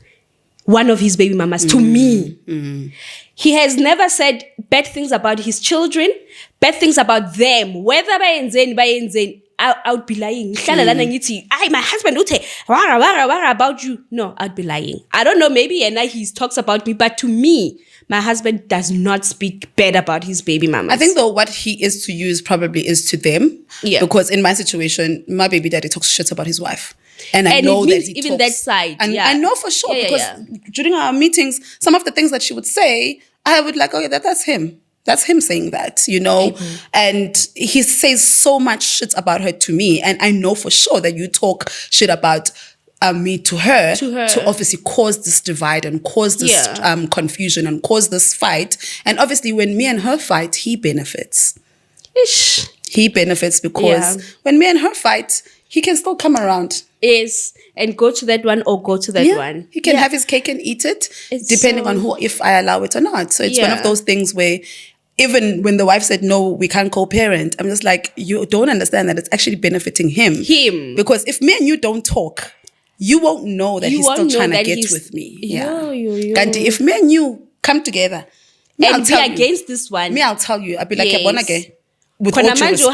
one of his baby mamas to me. He has never said bad things about his children, bad things about them, whether by Nzen, I would be lying. My husband would say, about you. No, I'd be lying. I don't know, maybe he talks about me, but to me, my husband does not speak bad about his baby mamas. I think though what he is to you probably is to them. Yeah. Because in my situation, my baby daddy talks shit about his wife. And I know that he even talks, that side. And I know for sure, because during our meetings, some of the things that she would say, I would like, that's him. That's him saying that, you know. And he says so much shit about her to me. And I know for sure that you talk shit about me to her to obviously cause this divide and cause this confusion and cause this fight. And obviously when me and her fight, he benefits. Ish. He benefits because when me and her fight, he can still come around. Yes, and go to that one or go to that one. He can have his cake and eat it, depending on if I allow it or not. So it's one of those things where even when the wife said, no, we can't co-parent, I'm just like, you don't understand that it's actually benefiting him. Because if me and you don't talk, you won't know that he's still trying to get with me. And if me and you come together and be against this one, I'll tell you, I'll be like, with all due respect.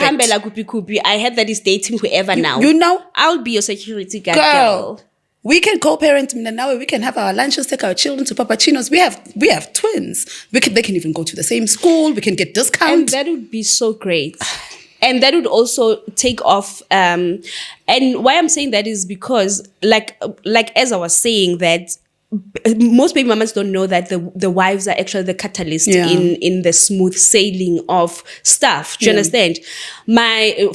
I heard that he's dating whoever now. You know? I'll be your security guard, girl. We can co-parent now. We can have our lunches, take our children to Papachinos. We have twins. They can even go to the same school. We can get discounts. And that would be so great. And that would also take off. And why I'm saying that is because, like as I was saying, that most baby mamas don't know that the wives are actually the catalyst in the smooth sailing of stuff. Do you understand?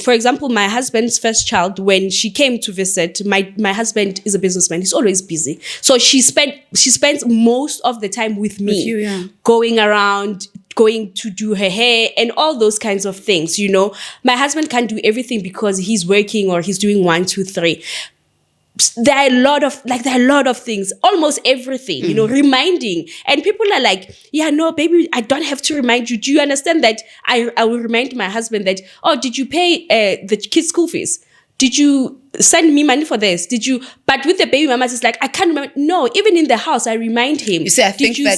For example, my husband's first child, when she came to visit, my husband is a businessman. He's always busy. So she spends most of the time with me, with you, going around, going to do her hair and all those kinds of things. You know, my husband can't do everything because he's working or he's doing 1, 2, 3. There are a lot of things, almost everything, you know, reminding. And people are like, yeah, no, baby, I don't have to remind you. Do you understand that I will remind my husband that, oh, did you pay the kids' school fees? Did you send me money for this? Did you? But with the baby mamas, it's like, I can't remember. No, even in the house, I remind him. You see, I think did you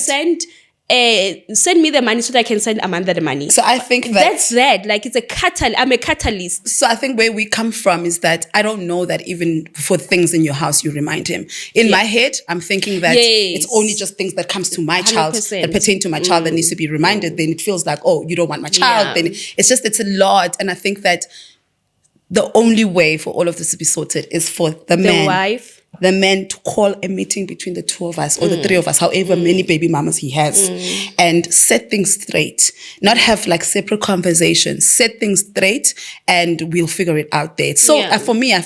send me the money so that I can send Amanda the money? So I think that's that. Like, it's a catalyst. I'm a catalyst. So I think where we come from is that I don't know that even for things in your house, you remind him. In my head, I'm thinking that it's only just things that comes to my child, 100%. That pertain to my child that needs to be reminded. Then it feels like, oh, you don't want my child. Then it's a lot. And I think that the only way for all of this to be sorted is for the man to call a meeting between the two of us or the three of us, however many baby mamas he has, and set things straight. Not have like separate conversations, set things straight, and we'll figure it out there. So for me, I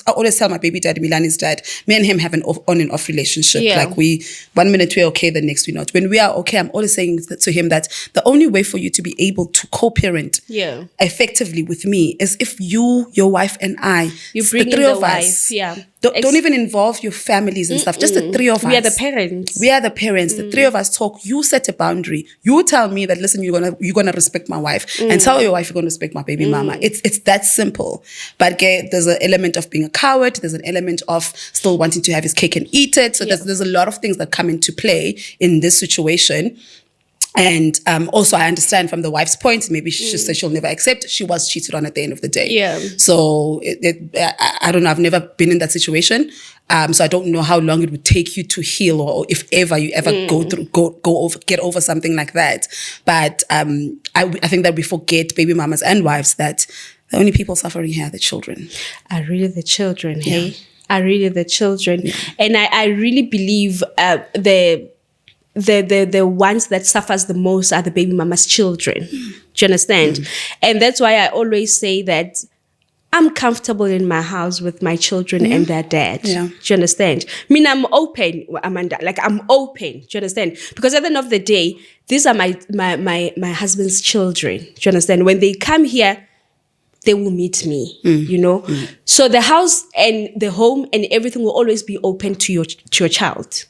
always tell my baby daddy, Milani's dad, me and him have an on and off relationship. Like 1 minute we're okay, the next we're not. When we are okay, I'm always saying to him that the only way for you to be able to co-parent effectively with me is if you, your wife, and I, you bring the three in of the us, wife, don't even involve your families and stuff. Just the three of us. We are the parents. We are the parents. The three of us talk. You set a boundary. You tell me that, listen, you're gonna respect my wife, and tell your wife you're gonna respect my baby mama. It's that simple. But there's an element of being a coward. There's an element of still wanting to have his cake and eat it. So there's a lot of things that come into play in this situation. And also, I understand from the wife's point, maybe she said she'll never accept. She was cheated on at the end of the day. Yeah. So I don't know. I've never been in that situation. So I don't know how long it would take you to heal, or if ever you ever get over something like that. But I think that we forget, baby mamas and wives, that the only people suffering here are the children. Are really the children, hey? Are really the children. Yeah. And I really believe the ones that suffers the most are the baby mama's children. Do you understand? And that's why I always say that I'm comfortable in my house with my children and their dad. Yeah. Do you understand? I mean, I'm open, Amanda. Like, I'm open. Do you understand? Because at the end of the day, these are my husband's children. Do you understand? When they come here, they will meet me, you know? So the house and the home and everything will always be open to your child.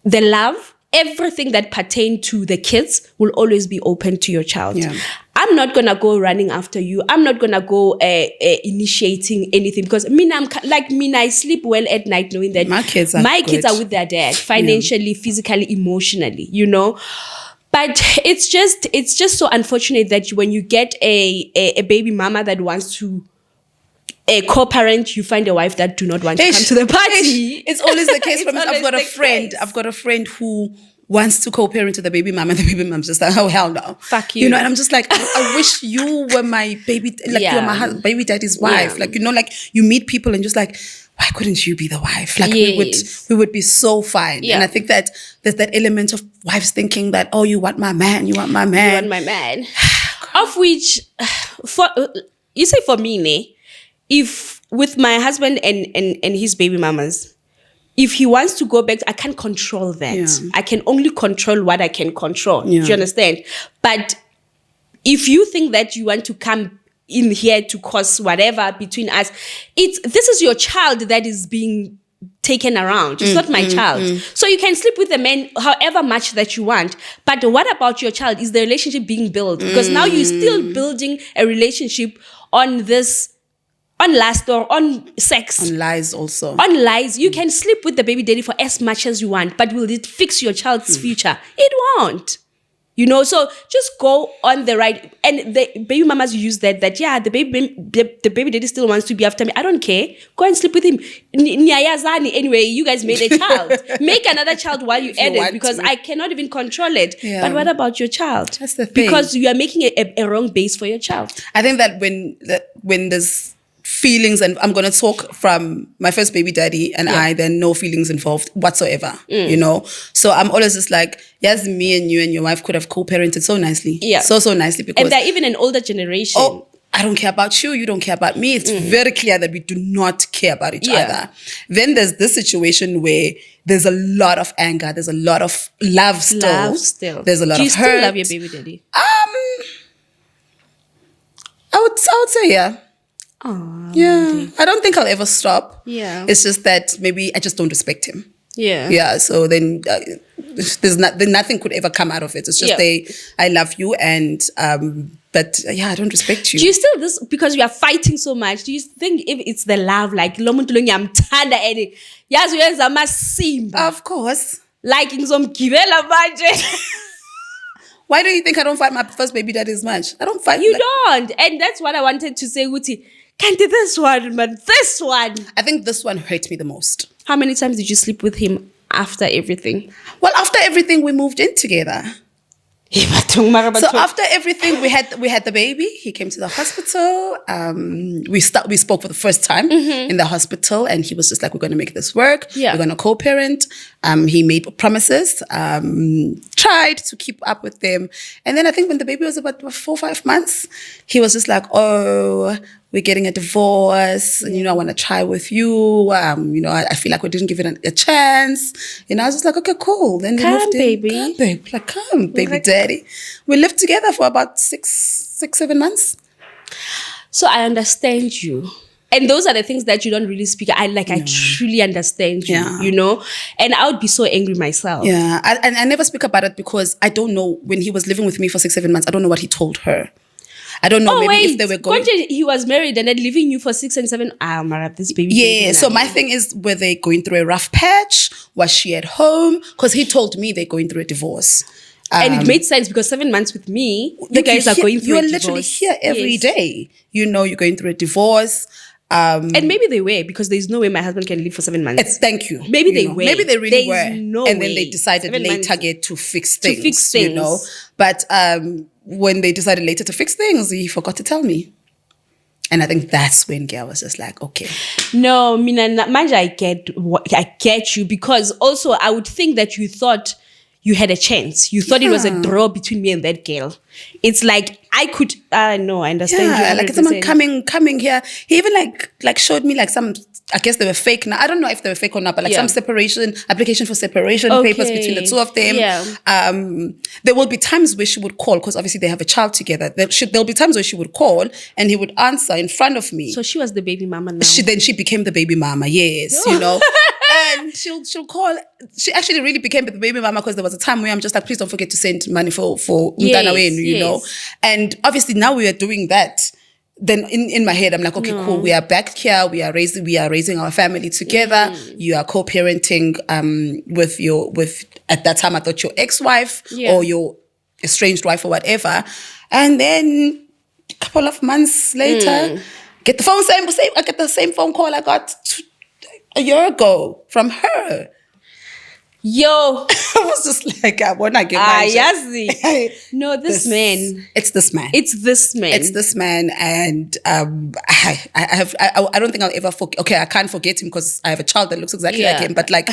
The love, everything that pertain to the kids will always be open to your child. Yeah. I'm not going to go running after you. I'm not going to go initiating anything, because I sleep well at night knowing that my kids are with their dad, financially, physically, emotionally, you know. But it's just so unfortunate that when you get a baby mama that wants to a co-parent, you find a wife that do not want to come to the party. It's always the case. I've got a friend who wants to co-parent to the baby mama, and the baby mom's just like, oh, hell no. Fuck you. You know, and I'm just like, I wish you were my baby, like you were my baby daddy's wife. Like, you know, like you meet people and just like, why couldn't you be the wife? Like we would be so fine. Yeah. And I think that there's that element of wives thinking that, oh, you want my man, you want my man. You want my man. Of which, you say for me, if with my husband and his baby mamas, if he wants to go back, I can't control that. Yeah. I can only control what I can control. Yeah. Do you understand? But if you think that you want to come in here to cause whatever between us, this is your child that is being taken around. It's not my child. So you can sleep with a man however much that you want. But what about your child? Is the relationship being built? Because now you're still building a relationship on this, on lust or on sex. On lies also. On lies. You can sleep with the baby daddy for as much as you want, but will it fix your child's future? It won't. You know, so just go on the right. And the baby mamas use that the baby daddy still wants to be after me. I don't care. Go and sleep with him. Anyway, you guys made a child. Make another child while you edit, because I cannot even control it. Yeah. But what about your child? That's the thing. Because you are making a wrong base for your child. I think that when there's feelings, and I'm going to talk from my first baby daddy and I, then no feelings involved whatsoever, you know? So I'm always just like, yes, me and you and your wife could have co-parented so nicely. Yeah. So nicely. Because and they're even an older generation. Oh, I don't care about you. You don't care about me. It's very clear that we do not care about each other. Then there's this situation where there's a lot of anger. There's a lot of love still. There's a lot of hurt. Do you still love your baby daddy? I would say yeah. Oh, yeah. Really? I don't think I'll ever stop. Yeah. It's just that maybe I just don't respect him. Yeah. Yeah. So then then nothing could ever come out of it. It's just I love you and but yeah, I don't respect you. Do you still this because we are fighting so much? Do you think if it's the love, like Simba? Of course. Like in some Why do you think I don't fight my first baby daddy as much? I don't fight. You don't. And that's what I wanted to say, Uti. Can't do this one, but this one. I think this one hurt me the most. How many times did you sleep with him after everything? Well, after everything, we moved in together. So after everything, we had the baby. He came to the hospital. We spoke for the first time in the hospital, and he was just like, "We're going to make this work. Yeah. We're going to co-parent." He made promises. Tried to keep up with them, and then I think when the baby was about 4 or 5 months, he was just like, "Oh, we're getting a divorce, and I want to try with you. I feel like we didn't give it a chance." I was just like, "Okay, cool." Then we moved in. Baby. Come, babe. Like, come, baby daddy. We lived together for about 6-7 months. So I understand you. And those are the things that you don't really speak. I truly understand you, And I would be so angry myself. Yeah. I never speak about it because I don't know, when he was living with me for 6-7 months, I don't know what he told her. I don't know, if they were going... He was married and then leaving you for 6 and 7... this baby... Yeah, so my thing is, were they going through a rough patch? Was she at home? Because he told me they're going through a divorce. And it made sense because 7 months with me, you guys are going through a divorce. You're literally here every day. You're going through a divorce. And maybe they were, because there's no way my husband can live for 7 months. Thank you. Maybe they were. Maybe they really there's were. No and way. Then they decided later to fix things. But when they decided later to fix things, he forgot to tell me. And I think that's when Gail was just like, okay. No, Manja, I get you, because also I would think that you thought you had a chance. You thought it was a draw between me and that girl. It's like I could. No, I understand. Yeah, you 100%. like someone coming here. He even like showed me like some. I guess they were fake. Now I don't know if they were fake or not, but some application for separation papers between the two of them. Yeah. There will be times where she would call, because obviously they have a child together. There'll be times where she would call and he would answer in front of me. So she was the baby mama now. She became the baby mama. Yes, And she'll call. She actually really became the baby mama, because there was a time where I'm just like, please don't forget to send money for Ndlangisa, you know. And obviously now we are doing that. Then in my head, I'm like, okay, cool. We are back here. We are raising our family together. You are co-parenting with at that time I thought your ex-wife or your estranged wife or whatever. And then a couple of months later, I get the same phone call I got a year ago from her. Yo, I was just like, I want to get my No, this man. It's this man. It's this man. It's this man, and I don't think I'll ever forget. Okay, I can't forget him because I have a child that looks exactly like him. But like,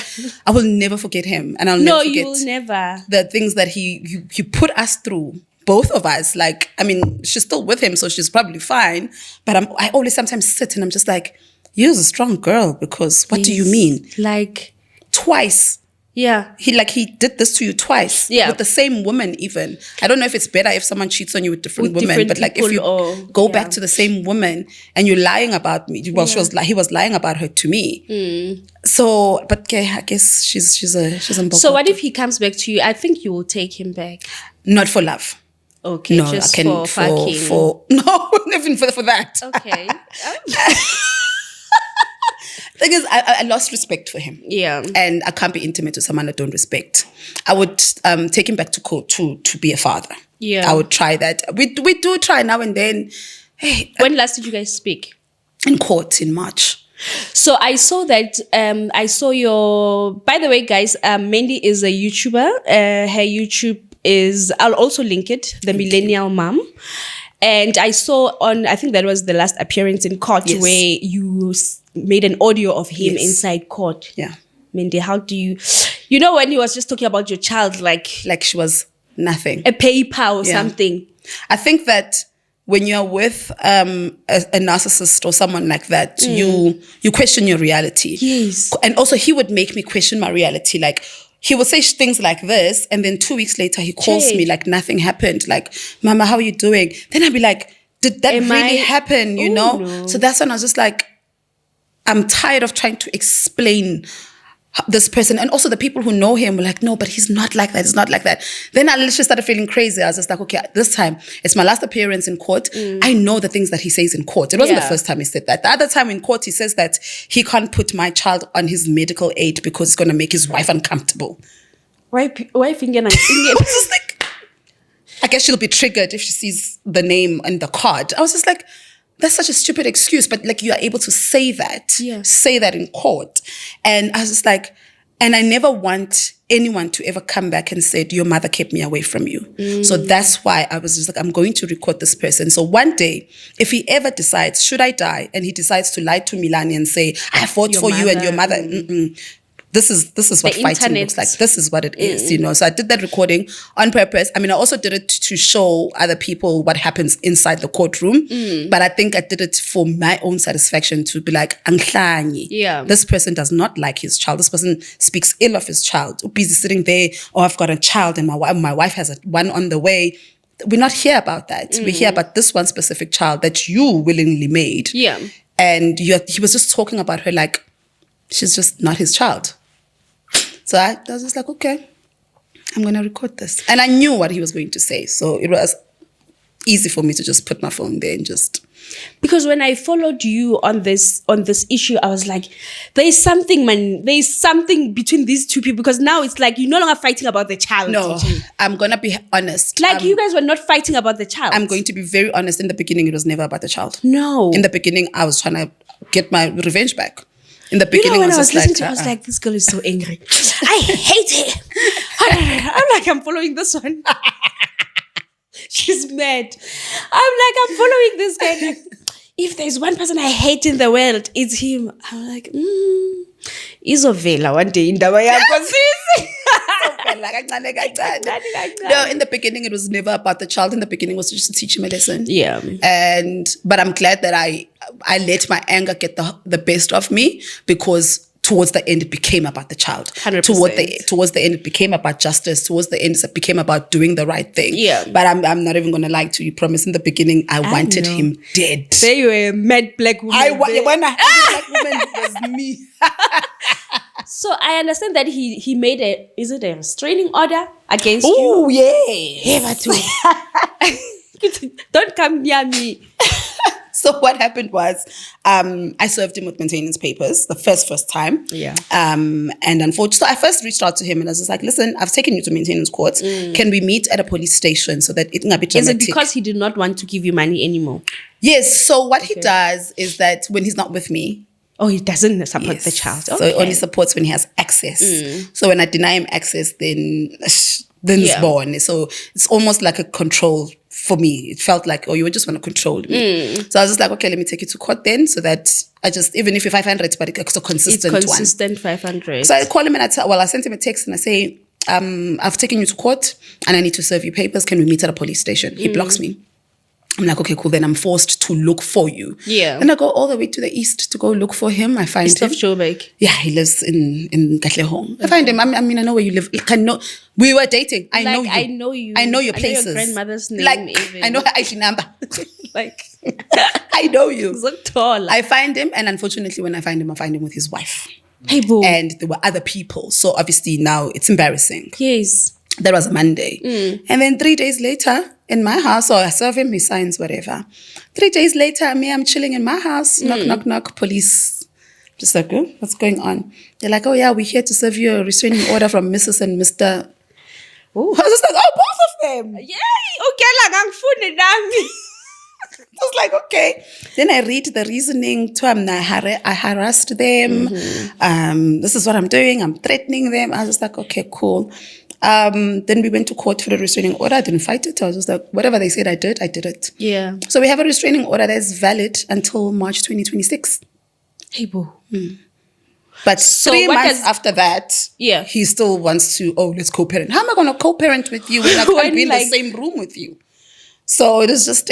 I will never forget him, and I'll never forget. No, you will never. The things that he put us through. Both of us. Like, I mean, she's still with him, so she's probably fine. But I always sometimes sit and I'm just like, you're a strong girl, because what do you mean? Like twice. Yeah. He did this to you twice. Yeah. With the same woman even. I don't know if it's better if someone cheats on you with different women, but like if you go back to the same woman and you're lying about me. Well, he was lying about her to me. So, but okay, I guess she's a So what if he comes back to you? I think you will take him back. Not for love. Okay, no, just for fucking. No, not even for that. Okay. Thing is, I lost respect for him. Yeah. And I can't be intimate with someone I don't respect. I would take him back to court to be a father. Yeah. I would try that. We do try now and then. Hey, when last did you guys speak? In court in March. So I saw that, I saw your, by the way, guys, Mandy is a YouTuber. Her YouTube is, I'll also link it, The Millennial Mom. And I saw I think that was the last appearance in court where you made an audio of him inside court. Yeah. Mindy, how do you know when he was just talking about your child like she was nothing, a paper or something? I think that when you're with a narcissist or someone like that, you question your reality. Yes. And also he would make me question my reality. Like he would say things like this, and then 2 weeks later he calls me like nothing happened. Like, Mama, how are you doing? Then I'd be like, did that really happen? You know? No. So that's when I was just like, I'm tired of trying to explain this person. And also the people who know him were like, no, but he's not like that. He's not like that. Then I literally started feeling crazy. I was just like, okay, this time it's my last appearance in court. I know the things that he says in court. It wasn't the first time he said that. The other time in court, he says that he can't put my child on his medical aid because it's going to make his wife uncomfortable. Why finger? Like, I guess she'll be triggered if she sees the name and the card. I was just like, that's such a stupid excuse, but like you are able to say that in court. And I was just like, and I never want anyone to ever come back and say, your mother kept me away from you. So that's why I was just like, I'm going to record this person. So one day, if he ever decides, should I die? And he decides to lie to Milani and say, I fought for you and your mother. This is what fighting looks like. This is what it is, you know. So I did that recording on purpose. I mean, I also did it to show other people what happens inside the courtroom. But I think I did it for my own satisfaction to be like, Anghlani. Yeah. This person does not like his child. This person speaks ill of his child. Busy sitting there, oh, I've got a child and my wife has one on the way. We're not here about that. We're here about this one specific child that you willingly made. Yeah. And he was just talking about her like, she's just not his child. So I was just like, okay, I'm going to record this. And I knew what he was going to say. So it was easy for me to just put my phone there and just... Because when I followed you on this issue, I was like, there's something, man. There's something between these two people. Because now it's like, you're no longer fighting about the child. No, I'm going to be honest. Like you guys were not fighting about the child. I'm going to be very honest. In the beginning, it was never about the child. No. In the beginning, I was trying to get my revenge back. In the beginning, when I was listening to it, I was like, this girl is so angry. I hate her. I'm like, I'm following this one. She's mad. I'm following this guy. If there's one person I hate in the world, it's him. I'm like, Izovela one day in No, in the beginning, it was never about the child. In the beginning, it was just to teach him a lesson. Yeah. But I'm glad that I let my anger get the best of me, because towards the end, it became about the child. 100%. Towards the end, it became about justice. Towards the end, it became about doing the right thing. Yeah. But I'm not even going to lie to you. Promise. In the beginning, I wanted him dead. There you were a mad black woman. When I had a black woman, it was me. So I understand that he made a restraining order against you? Oh, yeah. Don't come near me. So what happened was, I served him with maintenance papers the first time. Yeah. And unfortunately, so I first reached out to him and I was just like, listen, I've taken you to maintenance court. Can we meet at a police station so that it can be dramatic? Is it because he did not want to give you money anymore? Yes. So what he does is that when he's not with me, he doesn't support the child. Okay. So it only supports when he has access. So when I deny him access, then it's born. So it's almost like a control for me. It felt like, you just want to control me. So I was just like, okay, let me take you to court then, so that I just, even if you're 500, but it's a consistent one. It's consistent 500. So I call him and I sent him a text and I say, I've taken you to court and I need to serve you papers. Can we meet at a police station? He blocks me. I'm like, okay, cool. Then I'm forced to look for you. Yeah. Then I go all the way to the east to go look for him. I find him. East of Joburg. Yeah, he lives in Katlehong. I find him. I mean, I know where you live. I know. We were dating. I know you. I know you. I know your places. I know your grandmother's name. Like, even. I know her ID number. Like, I know you. So tall. I find him, and unfortunately, when I find him with his wife. Hey, boo. And there were other people. So obviously now it's embarrassing. Yes. That was a Monday. And then 3 days later, in my house, I serve him, he signs whatever. 3 days later, I'm chilling in my house. Knock, knock. Police. Just like, oh, what's going on? They're like, oh yeah, we're here to serve you a restraining order from Mrs. and Mr. Ooh. I was just like, oh, both of them. Yay! Okay, I was like, okay. Then I read the reasoning to him. I harassed them. This is what I'm doing. I'm threatening them. I was just like, okay, cool. Then we went to court for the restraining order. I didn't fight it. I was just like, whatever they said I did it. Yeah. So we have a restraining order that's valid until March 2026. Hey, boo. But So 3 what months does- after that, Yeah. he still wants to, let's co-parent. How am I going to co-parent with you when I When, can't be in like- the same room with you? So it is just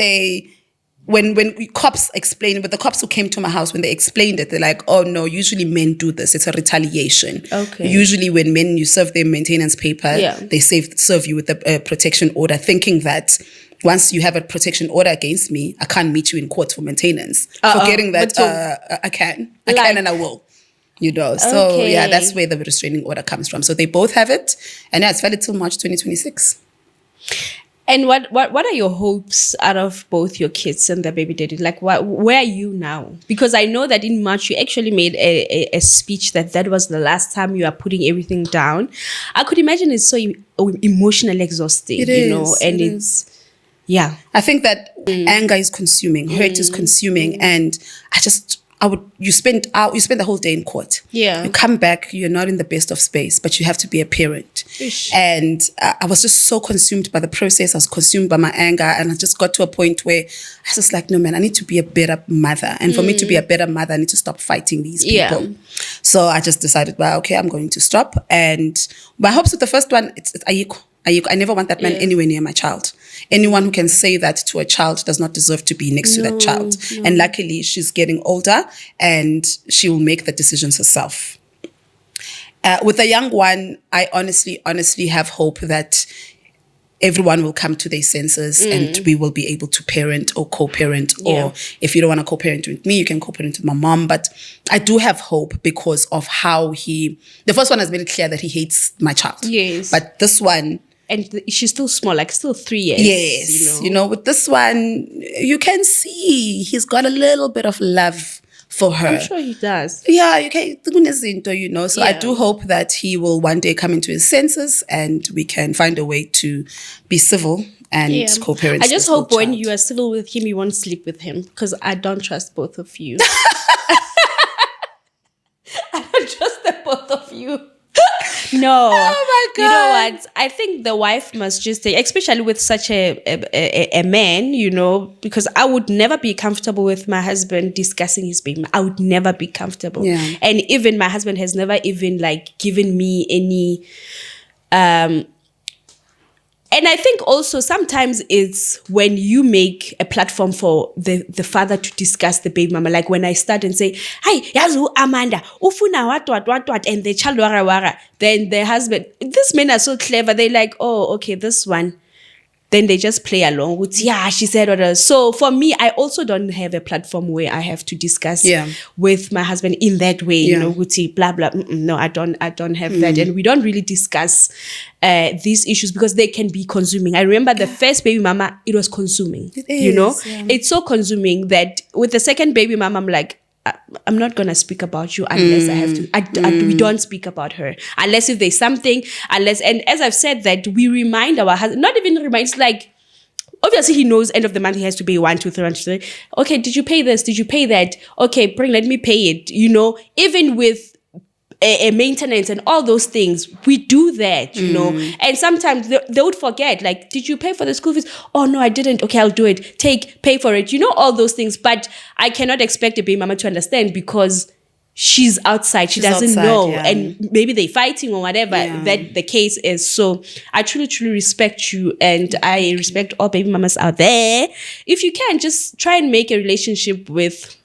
when cops explained, but the cops who came to my house, when they explained it, they're like, oh no, usually men do this. It's a retaliation. Okay. Usually when men, you serve their maintenance paper, they serve you with a protection order, thinking that once you have a protection order against me, I can't meet you in court for maintenance. Forgetting that I can and I will. So yeah, that's where the restraining order comes from. So they both have it, and it's valid till March 2026. And what are your hopes out of both your kids and the baby daddy? Like, where are you now? Because I know that in March you actually made a speech that was the last time you are putting everything down. I could imagine it's so emotionally exhausting, and it's yeah. I think that anger is consuming, hurt is consuming, and you spend the whole day in court. Yeah. You come back, you're not in the best of space, but you have to be a parent. Ish. And I was just so consumed by the process. I was consumed by my anger, and I just got to a point where I was just like, no man, I need to be a better mother. And for me to be a better mother, I need to stop fighting these people. Yeah. So I just decided, well, okay, I'm going to stop. And my hopes with the first one, it's Ayiko. I never want that man anywhere near my child. Anyone who can say that to a child does not deserve to be next to that child. No. And luckily, she's getting older and she will make the decisions herself. With the young one, I honestly have hope that everyone will come to their senses and we will be able to parent or co-parent. Or if you don't want to co-parent with me, you can co-parent with my mom. But I do have hope because of how the first one has made it clear that he hates my child. Yes. But this one... And she's still small, like still 3 years. Yes. With this one, you can see he's got a little bit of love for her. I'm sure he does. Yeah, you can, So I do hope that he will one day come into his senses and we can find a way to be civil and co-parent. I just hope when you are civil with him, you won't sleep with him, because I don't trust both of you. I don't trust the both of you. No. Oh my God. You know what? I think the wife must just take, especially with such a man, because I would never be comfortable with my husband discussing his baby. I would never be comfortable. Yeah. And even my husband has never even given me any and I think also sometimes it's when you make a platform for the father to discuss the baby mama. Like when I start and say, "Hi, yazu Amanda, ufuna what," and the child wara, then the husband, these men are so clever. They're like, "Oh, okay, this one." Then they just play along with, yeah, she said whatever. So for me, I also don't have a platform where I have to discuss with my husband in that way, blah, blah. No, I don't have that. And we don't really discuss these issues because they can be consuming. I remember the first baby mama, it was consuming, it is, It's so consuming that with the second baby mama, I'm like, I'm not going to speak about you unless I have to. We don't speak about her. Unless if there's something, and as I've said that, we remind our husband, not even remind, it's like, obviously he knows end of the month he has to pay 1, 2, 3, 1, 2, 3. Okay, did you pay this? Did you pay that? Okay, let me pay it. Even with a maintenance and all those things, we do that, and sometimes they would forget, like, did you pay for the school fees? Oh no, I didn't. Okay, I'll do it. Pay for it, all those things. But I cannot expect a baby mama to understand because she's outside, she doesn't know, and maybe they're fighting or whatever that the case is. So I truly, truly respect you, and I respect all baby mamas out there. If you can, just try and make a relationship with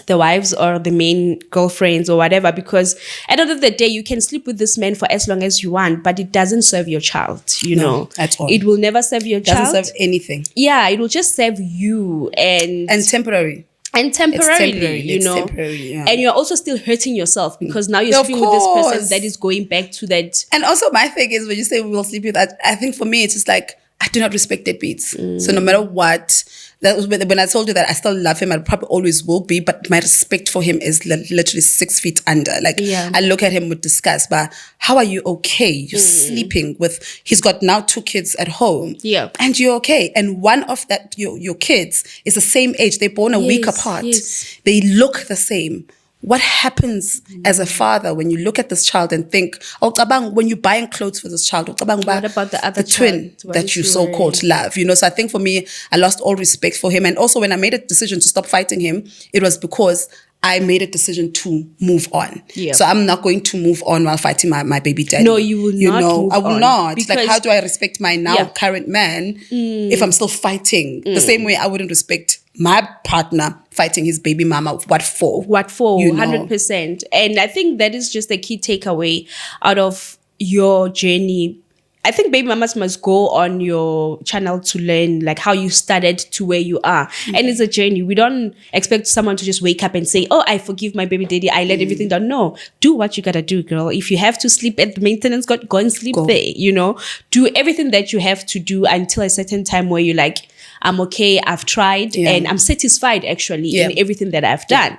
the wives or the main girlfriends or whatever, because at the end of the day, you can sleep with this man for as long as you want, but it doesn't serve your child, No, at all. It will never serve your child. Doesn't serve anything. Yeah, it will just serve you and temporary. And temporarily, it's temporary, and you're also still hurting yourself because now you're sleeping with this person that is going back to that. And also my thing is when you say we will sleep with that, I think for me it's just like, I do not respect deadbeats. So no matter what, that was when I told you that I still love him, I probably always will be, but my respect for him is literally 6 feet under. Like I look at him with disgust, but how are you okay? You're sleeping with, he's got now 2 kids at home. Yeah. And you're okay. And one of that, your kids is the same age. They're born a week apart. Yes. They look the same. what happens as a father when you look at this child and think, oh, when you're buying clothes for this child, what about the other twin that you so-called love? So I think for me, I lost all respect for him. And also when I made a decision to stop fighting him, it was because I made a decision to move on. Yeah. So I'm not going to move on while fighting my baby daddy. No, you will not move I will on. not. Like, how do I respect my now current man if I'm still fighting? The same way I wouldn't respect my partner fighting his baby mama. What for? 100%. And I think that is just a key takeaway out of your journey. I think baby mamas must go on your channel to learn like how you started to where you are. And it's a journey. We don't expect someone to just wake up and say, oh, I forgive my baby daddy. I let everything down. No, do what you gotta do, girl. If you have to sleep at the maintenance, go and sleep there, Do everything that you have to do until a certain time where you're like, I'm okay, I've tried, and I'm satisfied actually in everything that I've done.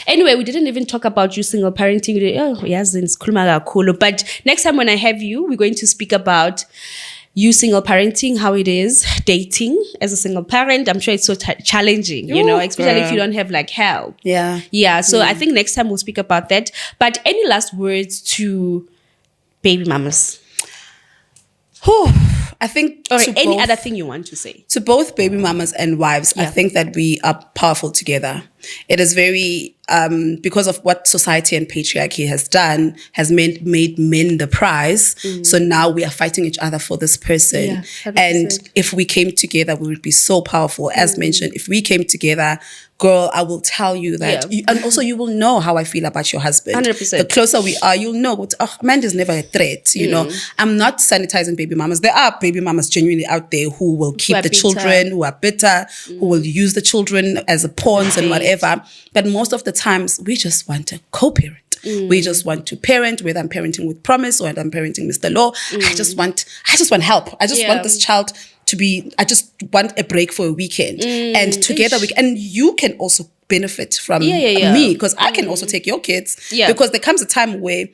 Anyway, we didn't even talk about you single parenting. But next time when I have you, we're going to speak about you single parenting, how it is dating as a single parent. I'm sure it's so challenging, especially if you don't have like help. Yeah. So I think next time we'll speak about that. But any last words to baby mamas? I think or any other thing you want to say to both baby mamas and wives. I think that we are powerful together. It is very because of what society and patriarchy has done, has made men the prize. So now we are fighting each other for this person. And if we came together, we would be so powerful. As mentioned, if we came together, girl, I will tell you that. And also you will know how I feel about your husband. 100%. The closer we are, you'll know. Man is never a threat, I'm not sanitizing baby mamas. There are baby mamas genuinely out there who will keep the children, who are bitter, who will use the children as a pawns and whatever. But most of the times, we just want a co-parent. We just want to parent, whether I'm parenting with Promise or I'm parenting Mr. Law. I just want help. I just want this child to be, I just want a break for a weekend. And together and you can also benefit from me, because I can also take your kids. Because there comes a time where,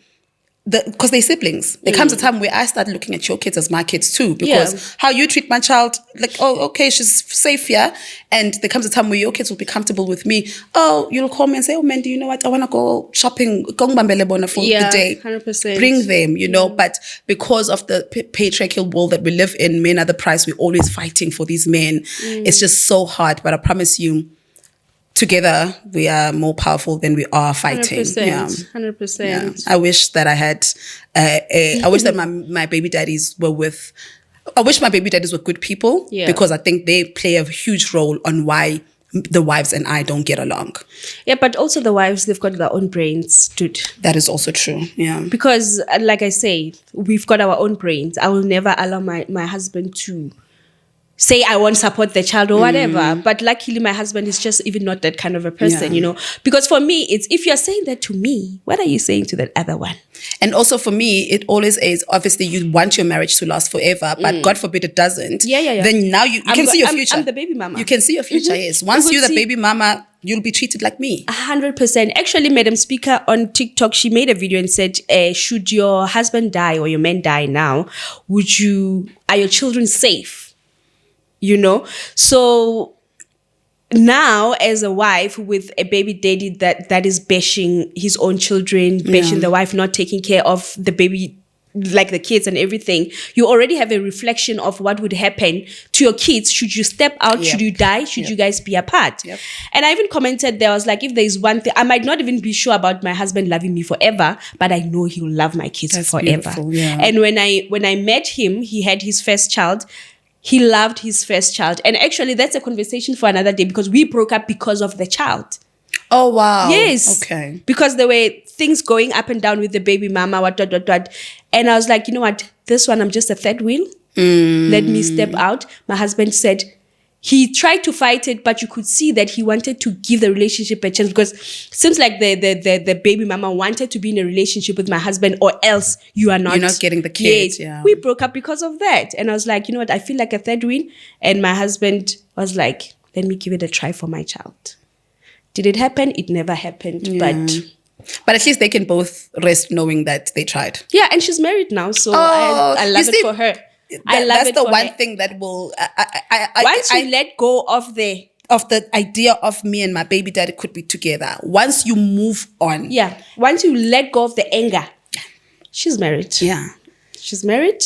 because they're siblings, there comes a time where I start looking at your kids as my kids too, because how you treat my child, like, oh, okay, she's safe here. And there comes a time where your kids will be comfortable with me. Oh, you'll call me and say, oh, man, do you know what? I want to go shopping, for the day. 100%. Bring them, but because of the patriarchal world that we live in, men are the prize. We're always fighting for these men. It's just so hard. But I promise you, together, we are more powerful than we are fighting. 100%. Yeah. I wish that I had, I wish that my baby daddies were I wish my baby daddies were good people, because I think they play a huge role on why the wives and I don't get along. Yeah, but also the wives, they've got their own brains, dude. That is also true, yeah. Because, like I say, we've got our own brains. I will never allow my husband to say I won't support the child or whatever. But luckily my husband is just even not that kind of a person, Because for me, it's, if you're saying that to me, what are you saying to that other one? And also for me, it always is, obviously you want your marriage to last forever, but God forbid it doesn't. Then now you can see your future. I'm the baby mama. You can see your future, yes. Once you're the baby mama, you'll be treated like me. 100%. Actually, Madam Speaker on TikTok, she made a video and said, should your husband die or your man die now, are your children safe? So now as a wife with a baby daddy that is bashing his own children, bashing the wife, not taking care of the baby, like the kids and everything, you already have a reflection of what would happen to your kids should you step out, should you die, should you guys be apart. And I even commented there, I was like, if there's one thing, I might not even be sure about my husband loving me forever, but I know he will love my kids forever. And when I met him, he had his first child. He loved his first child. And actually, that's a conversation for another day, because we broke up because of the child. Oh, wow. Yes. Okay. Because there were things going up and down with the baby mama, what. And I was like, you know what? This one, I'm just a third wheel. Let me step out. My husband said, he tried to fight it, but you could see that he wanted to give the relationship a chance, because it seems like the baby mama wanted to be in a relationship with my husband, or else you're not getting the kids. We broke up because of that. And I was like, you know what? I feel like a third win. And my husband was like, let me give it a try for my child. Did it happen? It never happened. But at least they can both rest knowing that they tried. Yeah, and she's married now, so I love it for her. That's the one thing that will. Once you let go of the of the idea of me and my baby daddy could be together. Once you move on. Yeah. Once you let go of the anger, she's married. Yeah. She's married.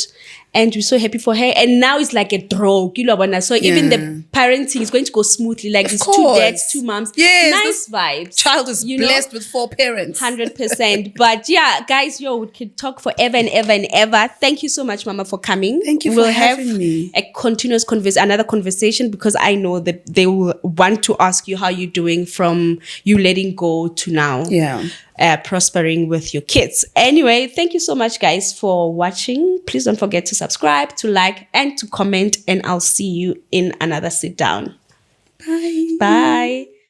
And we're so happy for her. And now it's like a draw. So even the parenting is going to go smoothly. Like these 2 dads, 2 moms. Yes, nice vibes. Child is blessed with 4 parents. 100%. But yeah, guys, we could talk forever and ever and ever. Thank you so much, Mama, for coming. Thank you for having me. A continuous another conversation, because I know that they will want to ask you how you're doing from you letting go to now. Yeah. Prospering with your kids. Anyway, thank you so much, guys, for watching. Please don't forget to subscribe, to like, and to comment. And I'll see you in another sit down. Bye. Bye.